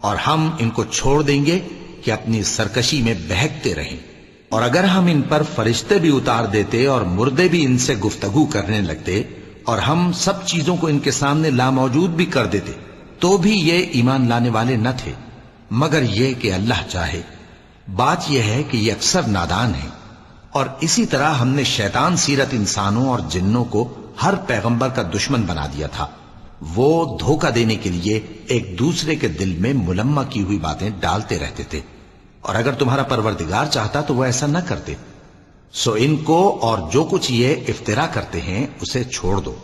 اور ہم ان کو چھوڑ دیں گے کہ اپنی سرکشی میں بہکتے رہیں۔ اور اگر ہم ان پر فرشتے بھی اتار دیتے اور مردے بھی ان سے گفتگو کرنے لگتے، اور ہم سب چیزوں کو ان کے سامنے لاموجود بھی کر دیتے، تو بھی یہ ایمان لانے والے نہ تھے، مگر یہ کہ اللہ چاہے۔ بات یہ ہے کہ یہ اکثر نادان ہیں۔ اور اسی طرح ہم نے شیطان سیرت انسانوں اور جنوں کو ہر پیغمبر کا دشمن بنا دیا تھا، وہ دھوکہ دینے کے لیے ایک دوسرے کے دل میں ملمہ کی ہوئی باتیں ڈالتے رہتے تھے، اور اگر تمہارا پروردگار چاہتا تو وہ ایسا نہ کرتے۔ سو ان کو اور جو کچھ یہ افترا کرتے ہیں اسے چھوڑ دو۔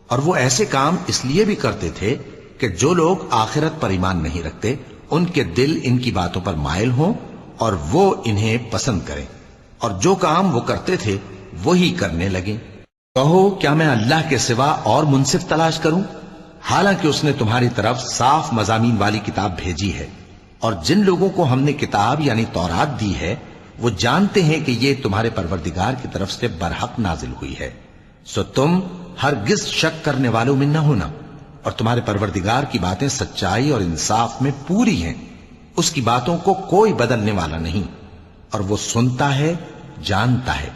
اور وہ ایسے کام اس لیے بھی کرتے تھے کہ جو لوگ آخرت پر ایمان نہیں رکھتے ان کے دل ان کی باتوں پر مائل ہوں اور وہ انہیں پسند کریں، اور جو کام وہ کرتے تھے وہی کرنے لگیں۔ کہو کیا میں اللہ کے سوا اور منصف تلاش کروں، حالانکہ اس نے تمہاری طرف صاف مضامین والی کتاب بھیجی ہے، اور جن لوگوں کو ہم نے کتاب یعنی تورات دی ہے وہ جانتے ہیں کہ یہ تمہارے پروردگار کی طرف سے برحق نازل ہوئی ہے، سو تم ہرگز شک کرنے والوں میں نہ ہونا، اور تمہارے پروردگار کی باتیں سچائی اور انصاف میں پوری ہیں، اس کی باتوں کو کوئی بدلنے والا نہیں، اور وہ سنتا ہے جانتا ہے۔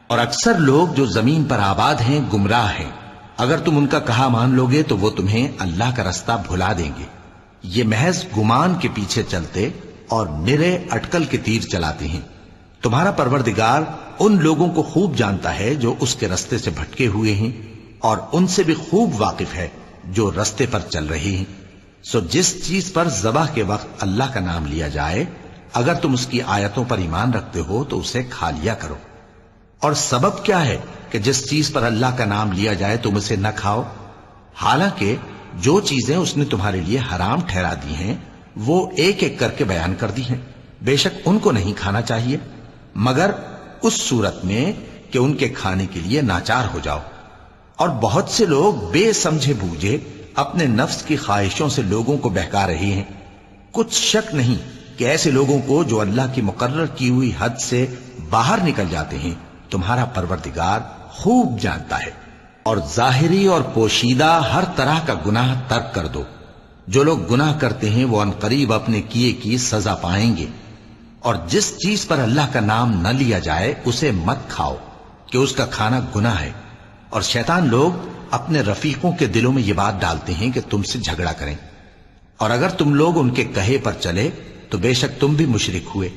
اور اکثر لوگ جو زمین پر آباد ہیں گمراہ ہیں، اگر تم ان کا کہا مان لوگے تو وہ تمہیں اللہ کا رستہ بھلا دیں گے۔ یہ محض گمان کے پیچھے چلتے اور نرے اٹکل کے تیر چلاتے ہیں۔ تمہارا پروردگار ان لوگوں کو خوب جانتا ہے جو اس کے رستے سے بھٹکے ہوئے ہیں، اور ان سے بھی خوب واقف ہے جو رستے پر چل رہے ہیں۔ سو جس چیز پر ذبح کے وقت اللہ کا نام لیا جائے، اگر تم اس کی آیتوں پر ایمان رکھتے ہو تو اسے کھا لیا کرو۔ اور سبب کیا ہے کہ جس چیز پر اللہ کا نام لیا جائے تم اسے نہ کھاؤ، حالانکہ جو چیزیں اس نے تمہارے لیے حرام ٹھہرا دی ہیں وہ ایک ایک کر کے بیان کر دی ہیں، بے شک ان کو نہیں کھانا چاہیے مگر اس صورت میں کہ ان کے کھانے کے لیے ناچار ہو جاؤ۔ اور بہت سے لوگ بے سمجھے بوجھے اپنے نفس کی خواہشوں سے لوگوں کو بہکا رہے ہیں۔ کچھ شک نہیں کہ ایسے لوگوں کو جو اللہ کی مقرر کی ہوئی حد سے باہر نکل جاتے ہیں تمہارا پروردگار خوب جانتا ہے۔ اور ظاہری اور پوشیدہ ہر طرح کا گناہ ترک کر دو۔ جو لوگ گناہ کرتے ہیں وہ عنقریب اپنے کیے کی سزا پائیں گے۔ اور جس چیز پر اللہ کا نام نہ لیا جائے اسے مت کھاؤ کہ اس کا کھانا گناہ ہے۔ اور شیطان لوگ اپنے رفیقوں کے دلوں میں یہ بات ڈالتے ہیں کہ تم سے جھگڑا کریں، اور اگر تم لوگ ان کے کہے پر چلے تو بے شک تم بھی مشرک ہوئے۔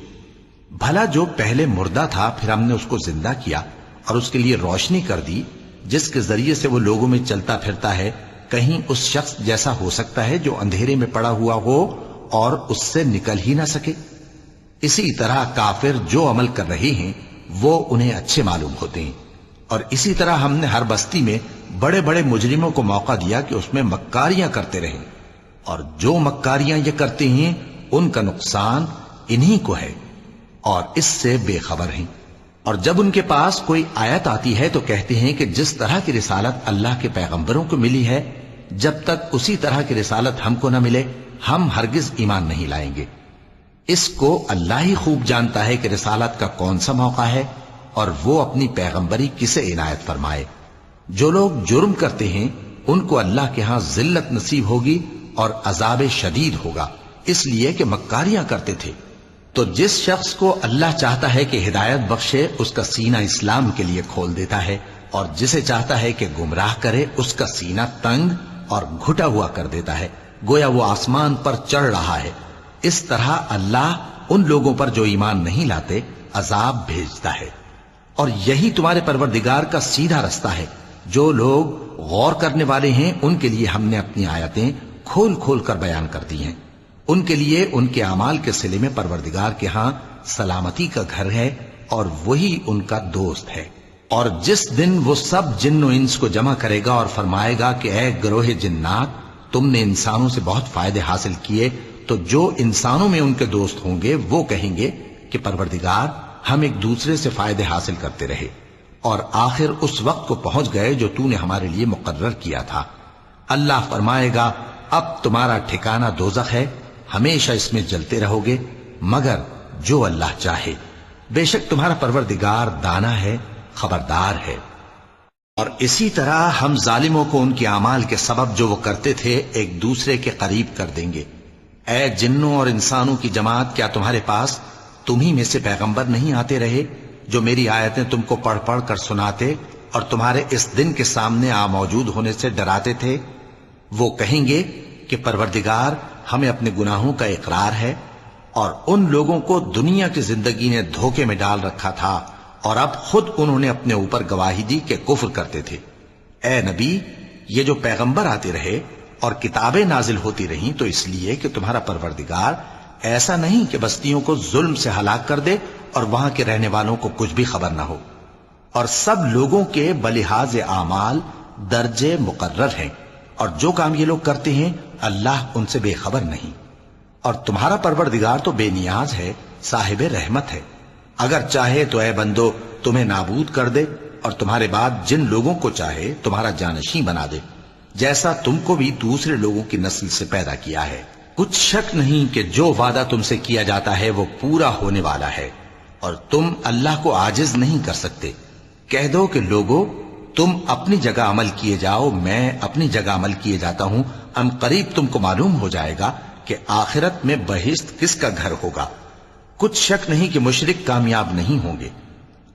بھلا جو پہلے مردہ تھا پھر ہم نے اس کو زندہ کیا اور اس کے لیے روشنی کر دی جس کے ذریعے سے وہ لوگوں میں چلتا پھرتا ہے، کہیں اس شخص جیسا ہو سکتا ہے جو اندھیرے میں پڑا ہوا ہو اور اس سے نکل ہی نہ سکے؟ اسی طرح کافر جو عمل کر رہے ہیں وہ انہیں اچھے معلوم ہوتے ہیں۔ اور اسی طرح ہم نے ہر بستی میں بڑے بڑے مجرموں کو موقع دیا کہ اس میں مکاریاں کرتے رہیں، اور جو مکاریاں یہ کرتے ہیں ان کا نقصان انہی کو ہے اور اس سے بے خبر ہیں۔ اور جب ان کے پاس کوئی آیت آتی ہے تو کہتے ہیں کہ جس طرح کی رسالت اللہ کے پیغمبروں کو ملی ہے، جب تک اسی طرح کی رسالت ہم کو نہ ملے ہم ہرگز ایمان نہیں لائیں گے۔ اس کو اللہ ہی خوب جانتا ہے کہ رسالت کا کون سا موقع ہے اور وہ اپنی پیغمبری کسے عنایت فرمائے۔ جو لوگ جرم کرتے ہیں ان کو اللہ کے ہاں ذلت نصیب ہوگی اور عذاب شدید ہوگا، اس لیے کہ مکاریاں کرتے تھے۔ تو جس شخص کو اللہ چاہتا ہے کہ ہدایت بخشے اس کا سینہ اسلام کے لیے کھول دیتا ہے، اور جسے چاہتا ہے کہ گمراہ کرے اس کا سینہ تنگ اور گھٹا ہوا کر دیتا ہے، گویا وہ آسمان پر چڑھ رہا ہے۔ اس طرح اللہ ان لوگوں پر جو ایمان نہیں لاتے عذاب بھیجتا ہے۔ اور یہی تمہارے پروردگار کا سیدھا رستہ ہے۔ جو لوگ غور کرنے والے ہیں ان کے لیے ہم نے اپنی آیتیں کھول کھول کر بیان کر دی ہیں۔ ان کے لیے ان کے اعمال کے صلے میں پروردگار کے ہاں سلامتی کا گھر ہے اور وہی ان کا دوست ہے۔ اور جس دن وہ سب جن و انس کو جمع کرے گا اور فرمائے گا کہ اے گروہ جنات، تم نے انسانوں سے بہت فائدے حاصل کیے، تو جو انسانوں میں ان کے دوست ہوں گے وہ کہیں گے کہ پروردگار ہم ایک دوسرے سے فائدے حاصل کرتے رہے اور آخر اس وقت کو پہنچ گئے جو تو نے ہمارے لیے مقرر کیا تھا۔ اللہ فرمائے گا اب تمہارا ٹھکانہ دوزخ ہے، ہمیشہ اس میں جلتے رہو گے مگر جو اللہ چاہے، بے شک تمہارا پروردگار دانا ہے، خبردار ہے۔ اور اسی طرح ہم ظالموں کو ان کے اعمال کے سبب جو وہ کرتے تھے ایک دوسرے کے قریب کر دیں گے۔ اے جنوں اور انسانوں کی جماعت، کیا تمہارے پاس تمہیں میں سے پیغمبر نہیں آتے رہے جو میری آیتیں تم کو پڑھ پڑھ کر سناتے اور تمہارے اس دن کے سامنے موجود ہونے سے ڈراتے تھے؟ وہ کہیں گے کہ پروردگار ہمیں اپنے گناہوں کا اقرار ہے، اور ان لوگوں کو دنیا کی زندگی نے دھوکے میں ڈال رکھا تھا اور اب خود انہوں نے اپنے اوپر گواہی دی کہ کفر کرتے تھے۔ اے نبی، یہ جو پیغمبر آتے رہے اور کتابیں نازل ہوتی رہیں تو اس لیے کہ تمہارا پروردگار ایسا نہیں کہ بستیوں کو ظلم سے ہلاک کر دے اور وہاں کے رہنے والوں کو کچھ بھی خبر نہ ہو، اور سب لوگوں کے بلحاظ اعمال درجے مقرر ہیں، اور جو کام یہ لوگ کرتے ہیں اللہ ان سے بے خبر نہیں۔ اور تمہارا پروردگار تو بے نیاز ہے، صاحب رحمت ہے، اگر چاہے تو اے بندو تمہیں نابود کر دے اور تمہارے بعد جن لوگوں کو چاہے تمہارا جانشین بنا دے، جیسا تم کو بھی دوسرے لوگوں کی نسل سے پیدا کیا ہے۔ کچھ شک نہیں کہ جو وعدہ تم سے کیا جاتا ہے وہ پورا ہونے والا ہے، اور تم اللہ کو عاجز نہیں کر سکتے۔ کہہ دو کہ لوگو تم اپنی جگہ عمل کیے جاؤ، میں اپنی جگہ عمل کیے جاتا ہوں، ان قریب تم کو معلوم ہو جائے گا کہ آخرت میں بہشت کس کا گھر ہوگا۔ کچھ شک نہیں کہ مشرک کامیاب نہیں ہوں گے۔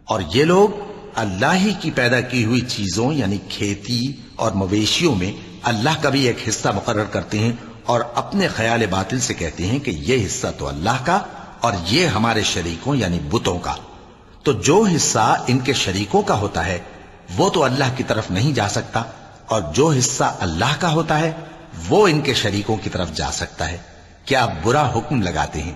اور یہ لوگ اللہ ہی کی پیدا کی ہوئی چیزوں یعنی کھیتی اور مویشیوں میں اللہ کا بھی ایک حصہ مقرر کرتے ہیں، اور اپنے خیال باطل سے کہتے ہیں کہ یہ حصہ تو اللہ کا اور یہ ہمارے شریکوں یعنی بتوں کا۔ تو جو حصہ ان کے شریکوں کا ہوتا ہے وہ تو اللہ کی طرف نہیں جا سکتا، اور جو حصہ اللہ کا ہوتا ہے وہ ان کے شریکوں کی طرف جا سکتا ہے۔ کیا برا حکم لگاتے ہیں؟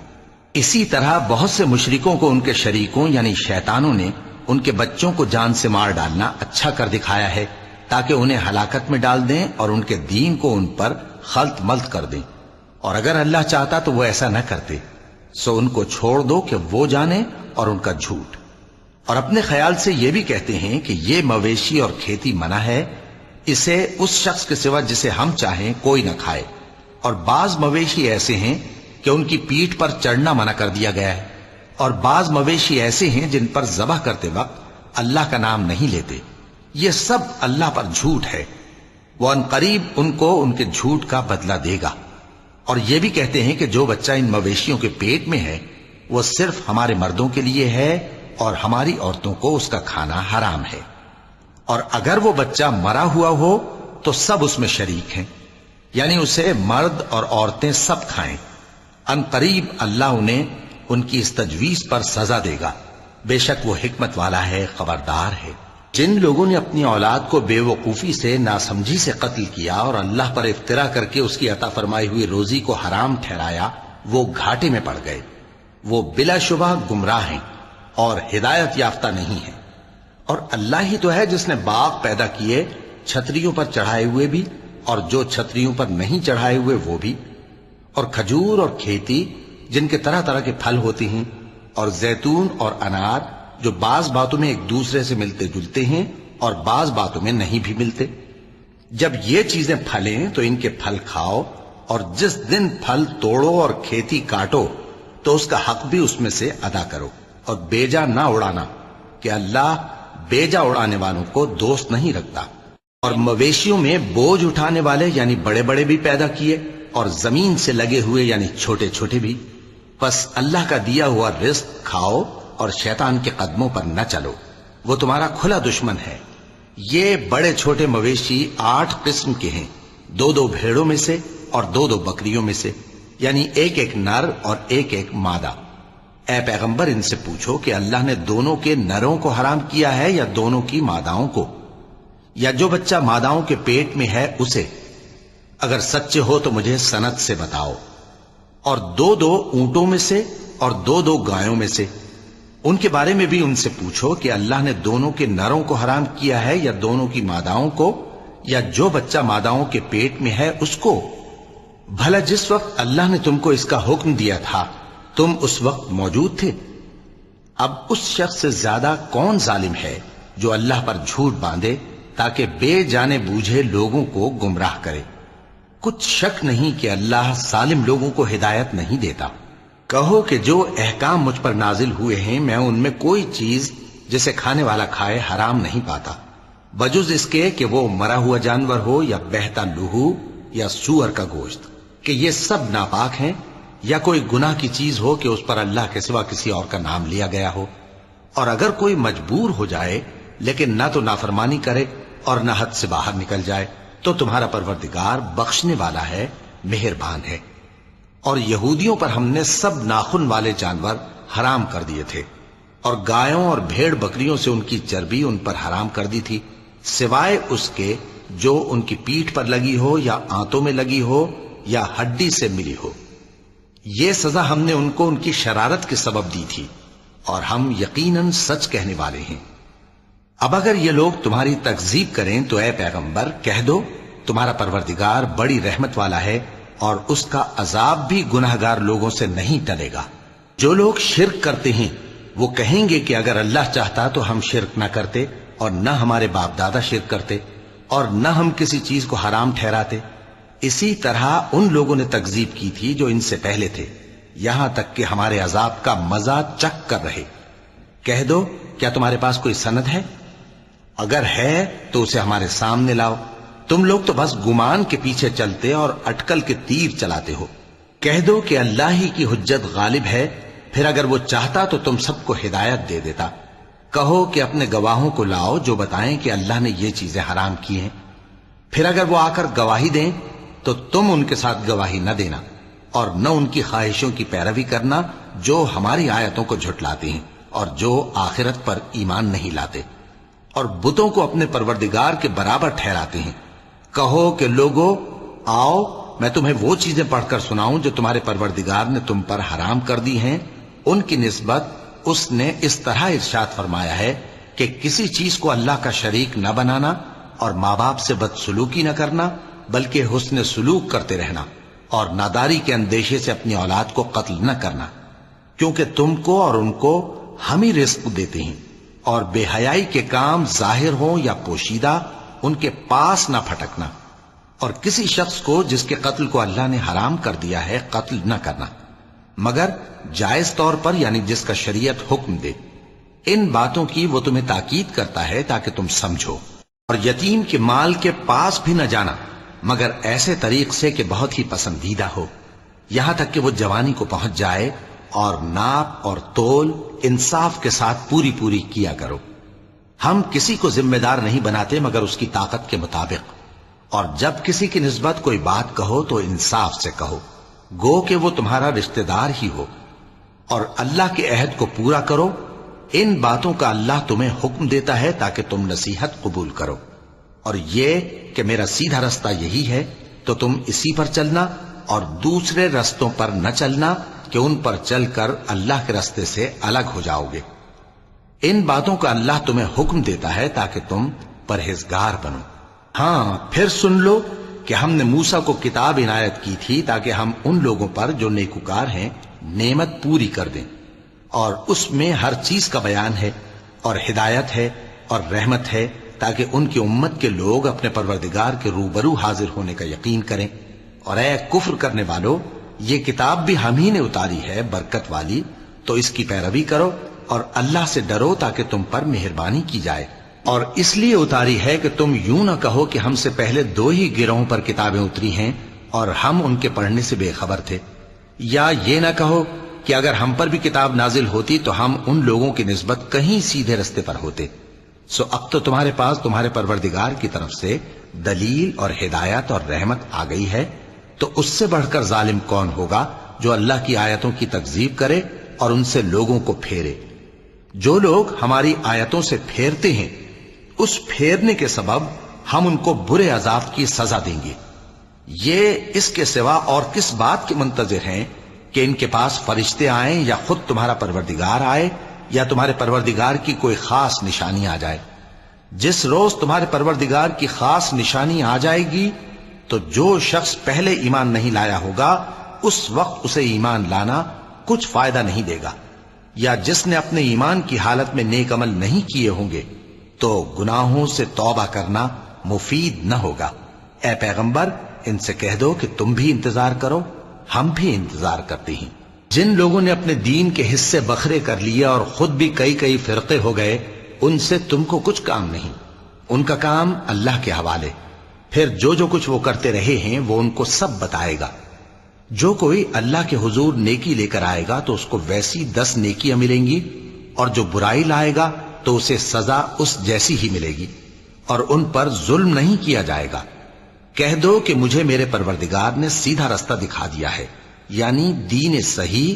اسی طرح بہت سے مشرکوں کو ان کے شریکوں یعنی شیطانوں نے ان کے بچوں کو جان سے مار ڈالنا اچھا کر دکھایا ہے تاکہ انہیں ہلاکت میں ڈال دیں اور ان کے دین کو ان پر خلط ملط کر دیں، اور اگر اللہ چاہتا تو وہ ایسا نہ کرتے۔ سو ان کو چھوڑ دو کہ وہ جانے اور ان کا جھوٹ۔ اور اپنے خیال سے یہ بھی کہتے ہیں کہ یہ مویشی اور کھیتی منع ہے، اسے اس شخص کے سوا جسے ہم چاہیں کوئی نہ کھائے، اور بعض مویشی ایسے ہیں کہ ان کی پیٹھ پر چڑھنا منع کر دیا گیا ہے، اور بعض مویشی ایسے ہیں جن پر ذبح کرتے وقت اللہ کا نام نہیں لیتے۔ یہ سب اللہ پر جھوٹ ہے، وہ ان قریب ان کو ان کے جھوٹ کا بدلہ دے گا۔ اور یہ بھی کہتے ہیں کہ جو بچہ ان مویشیوں کے پیٹ میں ہے وہ صرف ہمارے مردوں کے لیے ہے اور ہماری عورتوں کو اس کا کھانا حرام ہے، اور اگر وہ بچہ مرا ہوا ہو تو سب اس میں شریک ہیں، یعنی اسے مرد اور عورتیں سب کھائیں۔ ان قریب اللہ انہیں ان کی اس تجویز پر سزا دے گا، بے شک وہ حکمت والا ہے، خبردار ہے۔ جن لوگوں نے اپنی اولاد کو بے وقوفی سے ناسمجھی سے قتل کیا اور اللہ پر افترا کر کے اس کی عطا فرمائی ہوئی روزی کو حرام ٹھہرایا، وہ گھاٹے میں پڑ گئے، وہ بلا شبہ گمراہ ہیں۔ اور ہدایت یافتہ نہیں ہیں۔ اور اللہ ہی تو ہے جس نے باغ پیدا کیے، چھتریوں پر چڑھائے ہوئے بھی اور جو چھتریوں پر نہیں چڑھائے ہوئے وہ بھی، اور کھجور اور کھیتی جن کے طرح طرح کے پھل ہوتے ہیں، اور زیتون اور انار جو بعض باتوں میں ایک دوسرے سے ملتے جلتے ہیں اور بعض باتوں میں نہیں بھی ملتے۔ جب یہ چیزیں پھلیں تو ان کے پھل کھاؤ، اور جس دن پھل توڑو اور کھیتی کاٹو تو اس کا حق بھی اس میں سے ادا کرو، اور بیجا نہ اڑانا کہ اللہ بیجا اڑانے والوں کو دوست نہیں رکھتا۔ اور مویشیوں میں بوجھ اٹھانے والے یعنی بڑے بڑے بھی پیدا کیے، اور زمین سے لگے ہوئے یعنی چھوٹے چھوٹے بھی۔ پس اللہ کا دیا ہوا رزق کھاؤ اور شیطان کے قدموں پر نہ چلو، وہ تمہارا کھلا دشمن ہے۔ یہ بڑے چھوٹے مویشی 8 قسم کے ہیں، 2 بھیڑوں میں سے اور 2 بکریوں میں سے، یعنی ایک نر اور ایک مادہ۔ اے پیغمبر ان سے پوچھو کہ اللہ نے دونوں کے نروں کو حرام کیا ہے یا دونوں کی ماداؤں کو، یا جو بچہ ماداؤں کے پیٹ میں ہے اسے؟ اگر سچے ہو تو مجھے سند سے بتاؤ۔ اور 2 اونٹوں میں سے اور 2 گایوں میں سے، ان کے بارے میں بھی ان سے پوچھو کہ اللہ نے دونوں کے نروں کو حرام کیا ہے یا دونوں کی ماداؤں کو، یا جو بچہ ماداؤں کے پیٹ میں ہے اس کو؟ بھلا جس وقت اللہ نے تم کو اس کا حکم دیا تھا تم اس وقت موجود تھے؟ اب اس شخص سے زیادہ کون ظالم ہے جو اللہ پر جھوٹ باندھے تاکہ بے جانے بوجھے لوگوں کو گمراہ کرے؟ کچھ شک نہیں کہ اللہ ظالم لوگوں کو ہدایت نہیں دیتا۔ کہو کہ جو احکام مجھ پر نازل ہوئے ہیں میں ان میں کوئی چیز جسے کھانے والا کھائے حرام نہیں پاتا، بجز اس کے کہ وہ مرا ہوا جانور ہو یا بہتا لہو یا سور کا گوشت، کہ یہ سب ناپاک ہیں، یا کوئی گناہ کی چیز ہو کہ اس پر اللہ کے سوا کسی اور کا نام لیا گیا ہو۔ اور اگر کوئی مجبور ہو جائے لیکن نہ تو نافرمانی کرے اور نہ حد سے باہر نکل جائے تو تمہارا پروردگار بخشنے والا ہے، مہربان ہے۔ اور یہودیوں پر ہم نے سب ناخن والے جانور حرام کر دیے تھے، اور گایوں اور بھیڑ بکریوں سے ان کی چربی ان پر حرام کر دی تھی، سوائے اس کے جو ان کی پیٹھ پر لگی ہو یا آنتوں میں لگی ہو یا ہڈی سے ملی ہو۔ یہ سزا ہم نے ان کو ان کی شرارت کے سبب دی تھی، اور ہم یقیناً سچ کہنے والے ہیں۔ اب اگر یہ لوگ تمہاری تکذیب کریں تو اے پیغمبر کہہ دو تمہارا پروردگار بڑی رحمت والا ہے، اور اس کا عذاب بھی گناہگار لوگوں سے نہیں ٹلے گا۔ جو لوگ شرک کرتے ہیں وہ کہیں گے کہ اگر اللہ چاہتا تو ہم شرک نہ کرتے، اور نہ ہمارے باپ دادا شرک کرتے، اور نہ ہم کسی چیز کو حرام ٹھہراتے۔ اسی طرح ان لوگوں نے تکذیب کی تھی جو ان سے پہلے تھے، یہاں تک کہ ہمارے عذاب کا مزہ چکھ کر رہے۔ کہہ دو کیا تمہارے پاس کوئی سند ہے؟ اگر ہے تو اسے ہمارے سامنے لاؤ، تم لوگ تو بس گمان کے پیچھے چلتے اور اٹکل کے تیر چلاتے ہو۔ کہہ دو کہ اللہ ہی کی حجت غالب ہے، پھر اگر وہ چاہتا تو تم سب کو ہدایت دے دیتا۔ کہو کہ اپنے گواہوں کو لاؤ جو بتائیں کہ اللہ نے یہ چیزیں حرام کی ہیں، پھر اگر وہ آ کر گواہی دیں تو تم ان کے ساتھ گواہی نہ دینا، اور نہ ان کی خواہشوں کی پیروی کرنا جو ہماری آیتوں کو جھٹلاتے ہیں اور جو آخرت پر ایمان نہیں لاتے، اور بتوں کو اپنے پروردگار کے برابر ٹھہراتے ہیں۔ کہو کہ لوگو آؤ میں تمہیں وہ چیزیں پڑھ کر سناؤں جو تمہارے پروردگار نے تم پر حرام کر دی ہیں۔ ان کی نسبت اس نے اس طرح ارشاد فرمایا ہے کہ کسی چیز کو اللہ کا شریک نہ بنانا، اور ماں باپ سے بدسلوکی نہ کرنا بلکہ حسن سلوک کرتے رہنا، اور ناداری کے اندیشے سے اپنی اولاد کو قتل نہ کرنا، کیونکہ تم کو اور ان کو ہم ہی رزق دیتے ہیں۔ اور بے حیائی کے کام ظاہر ہوں یا پوشیدہ ان کے پاس نہ پھٹکنا، اور کسی شخص کو جس کے قتل کو اللہ نے حرام کر دیا ہے قتل نہ کرنا، مگر جائز طور پر یعنی جس کا شریعت حکم دے۔ ان باتوں کی وہ تمہیں تاکید کرتا ہے تاکہ تم سمجھو۔ اور یتیم کے مال کے پاس بھی نہ جانا مگر ایسے طریق سے کہ بہت ہی پسندیدہ ہو، یہاں تک کہ وہ جوانی کو پہنچ جائے، اور ناپ اور تول انصاف کے ساتھ پوری کیا کرو۔ ہم کسی کو ذمہ دار نہیں بناتے مگر اس کی طاقت کے مطابق، اور جب کسی کی نسبت کوئی بات کہو تو انصاف سے کہو، گو کہ وہ تمہارا رشتہ دار ہی ہو، اور اللہ کے عہد کو پورا کرو۔ ان باتوں کا اللہ تمہیں حکم دیتا ہے تاکہ تم نصیحت قبول کرو، اور یہ کہ میرا سیدھا رستہ یہی ہے تو تم اسی پر چلنا، اور دوسرے رستوں پر نہ چلنا کہ ان پر چل کر اللہ کے رستے سے الگ ہو جاؤ گے۔ ان باتوں کا اللہ تمہیں حکم دیتا ہے تاکہ تم پرہیزگار بنو۔ ہاں پھر سن لو کہ ہم نے موسیٰ کو کتاب عنایت کی تھی تاکہ ہم ان لوگوں پر جو نیکوکار ہیں نعمت پوری کر دیں، اور اس میں ہر چیز کا بیان ہے اور ہدایت ہے اور رحمت ہے، تاکہ ان کی امت کے لوگ اپنے پروردگار کے روبرو حاضر ہونے کا یقین کریں۔ اور اے کفر کرنے والو، یہ کتاب بھی ہم ہی نے اتاری ہے برکت والی، تو اس کی پیروی کرو اور اللہ سے ڈرو تاکہ تم پر مہربانی کی جائے۔ اور اس لیے اتاری ہے کہ تم یوں نہ کہو کہ ہم سے پہلے 2 ہی گروہوں پر کتابیں اتری ہیں اور ہم ان کے پڑھنے سے بے خبر تھے، یا یہ نہ کہو کہ اگر ہم پر بھی کتاب نازل ہوتی تو ہم ان لوگوں کی نسبت کہیں سیدھے رستے پر ہوتے۔ سو اب تو تمہارے پاس تمہارے پروردگار کی طرف سے دلیل اور ہدایت اور رحمت آ گئی ہے، تو اس سے بڑھ کر ظالم کون ہوگا جو اللہ کی آیتوں کی تکذیب کرے اور ان سے لوگوں کو پھیرے۔ جو لوگ ہماری آیتوں سے پھیرتے ہیں، اس پھیرنے کے سبب ہم ان کو برے عذاب کی سزا دیں گے۔ یہ اس کے سوا اور کس بات کے منتظر ہیں کہ ان کے پاس فرشتے آئیں یا خود تمہارا پروردگار آئے یا تمہارے پروردگار کی کوئی خاص نشانی آ جائے؟ جس روز تمہارے پروردگار کی خاص نشانی آ جائے گی تو جو شخص پہلے ایمان نہیں لایا ہوگا اس وقت اسے ایمان لانا کچھ فائدہ نہیں دے گا، یا جس نے اپنے ایمان کی حالت میں نیک عمل نہیں کیے ہوں گے تو گناہوں سے توبہ کرنا مفید نہ ہوگا۔ اے پیغمبر، ان سے کہہ دو کہ تم بھی انتظار کرو، ہم بھی انتظار کرتے ہیں۔ جن لوگوں نے اپنے دین کے حصے بکھرے کر لیے اور خود بھی کئی فرقے ہو گئے، ان سے تم کو کچھ کام نہیں، ان کا کام اللہ کے حوالے۔ پھر جو کچھ وہ کرتے رہے ہیں وہ ان کو سب بتائے گا۔ جو کوئی اللہ کے حضور نیکی لے کر آئے گا تو اس کو ویسی 10 نیکیاں ملیں گی، اور جو برائی لائے گا تو اسے سزا اس جیسی ہی ملے گی، اور ان پر ظلم نہیں کیا جائے گا۔ کہہ دو کہ مجھے میرے پروردگار نے سیدھا رستہ دکھا دیا ہے، یعنی دین صحیح،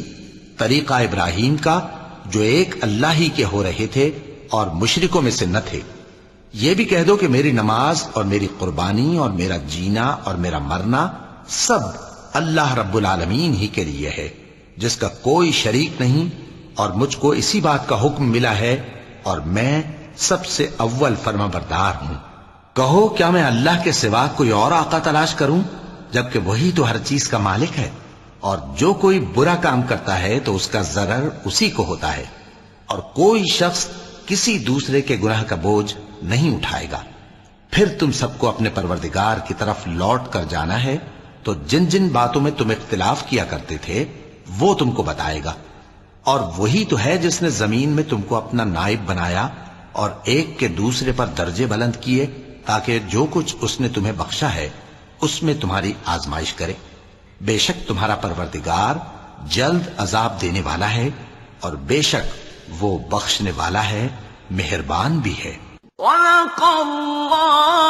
طریقہ ابراہیم کا، جو ایک اللہ ہی کے ہو رہے تھے اور مشرکوں میں سے نہ تھے۔ یہ بھی کہہ دو کہ میری نماز اور میری قربانی اور میرا جینا اور میرا مرنا سب اللہ رب العالمین ہی کے لیے ہے، جس کا کوئی شریک نہیں، اور مجھ کو اسی بات کا حکم ملا ہے اور میں سب سے اول فرما بردار ہوں۔ کہو کیا میں اللہ کے سوا کوئی اور آقا تلاش کروں، جبکہ وہی تو ہر چیز کا مالک ہے؟ اور جو کوئی برا کام کرتا ہے تو اس کا ضرر اسی کو ہوتا ہے، اور کوئی شخص کسی دوسرے کے گناہ کا بوجھ نہیں اٹھائے گا۔ پھر تم سب کو اپنے پروردگار کی طرف لوٹ کر جانا ہے، تو جن جن باتوں میں تم اختلاف کیا کرتے تھے وہ تم کو بتائے گا۔ اور وہی تو ہے جس نے زمین میں تم کو اپنا نائب بنایا اور ایک کے دوسرے پر درجے بلند کیے، تاکہ جو کچھ اس نے تمہیں بخشا ہے اس میں تمہاری آزمائش کرے۔ بے شک تمہارا پروردگار جلد عذاب دینے والا ہے، اور بے شک وہ بخشنے والا ہے، مہربان بھی ہے۔ وَلَقَ اللَّهُ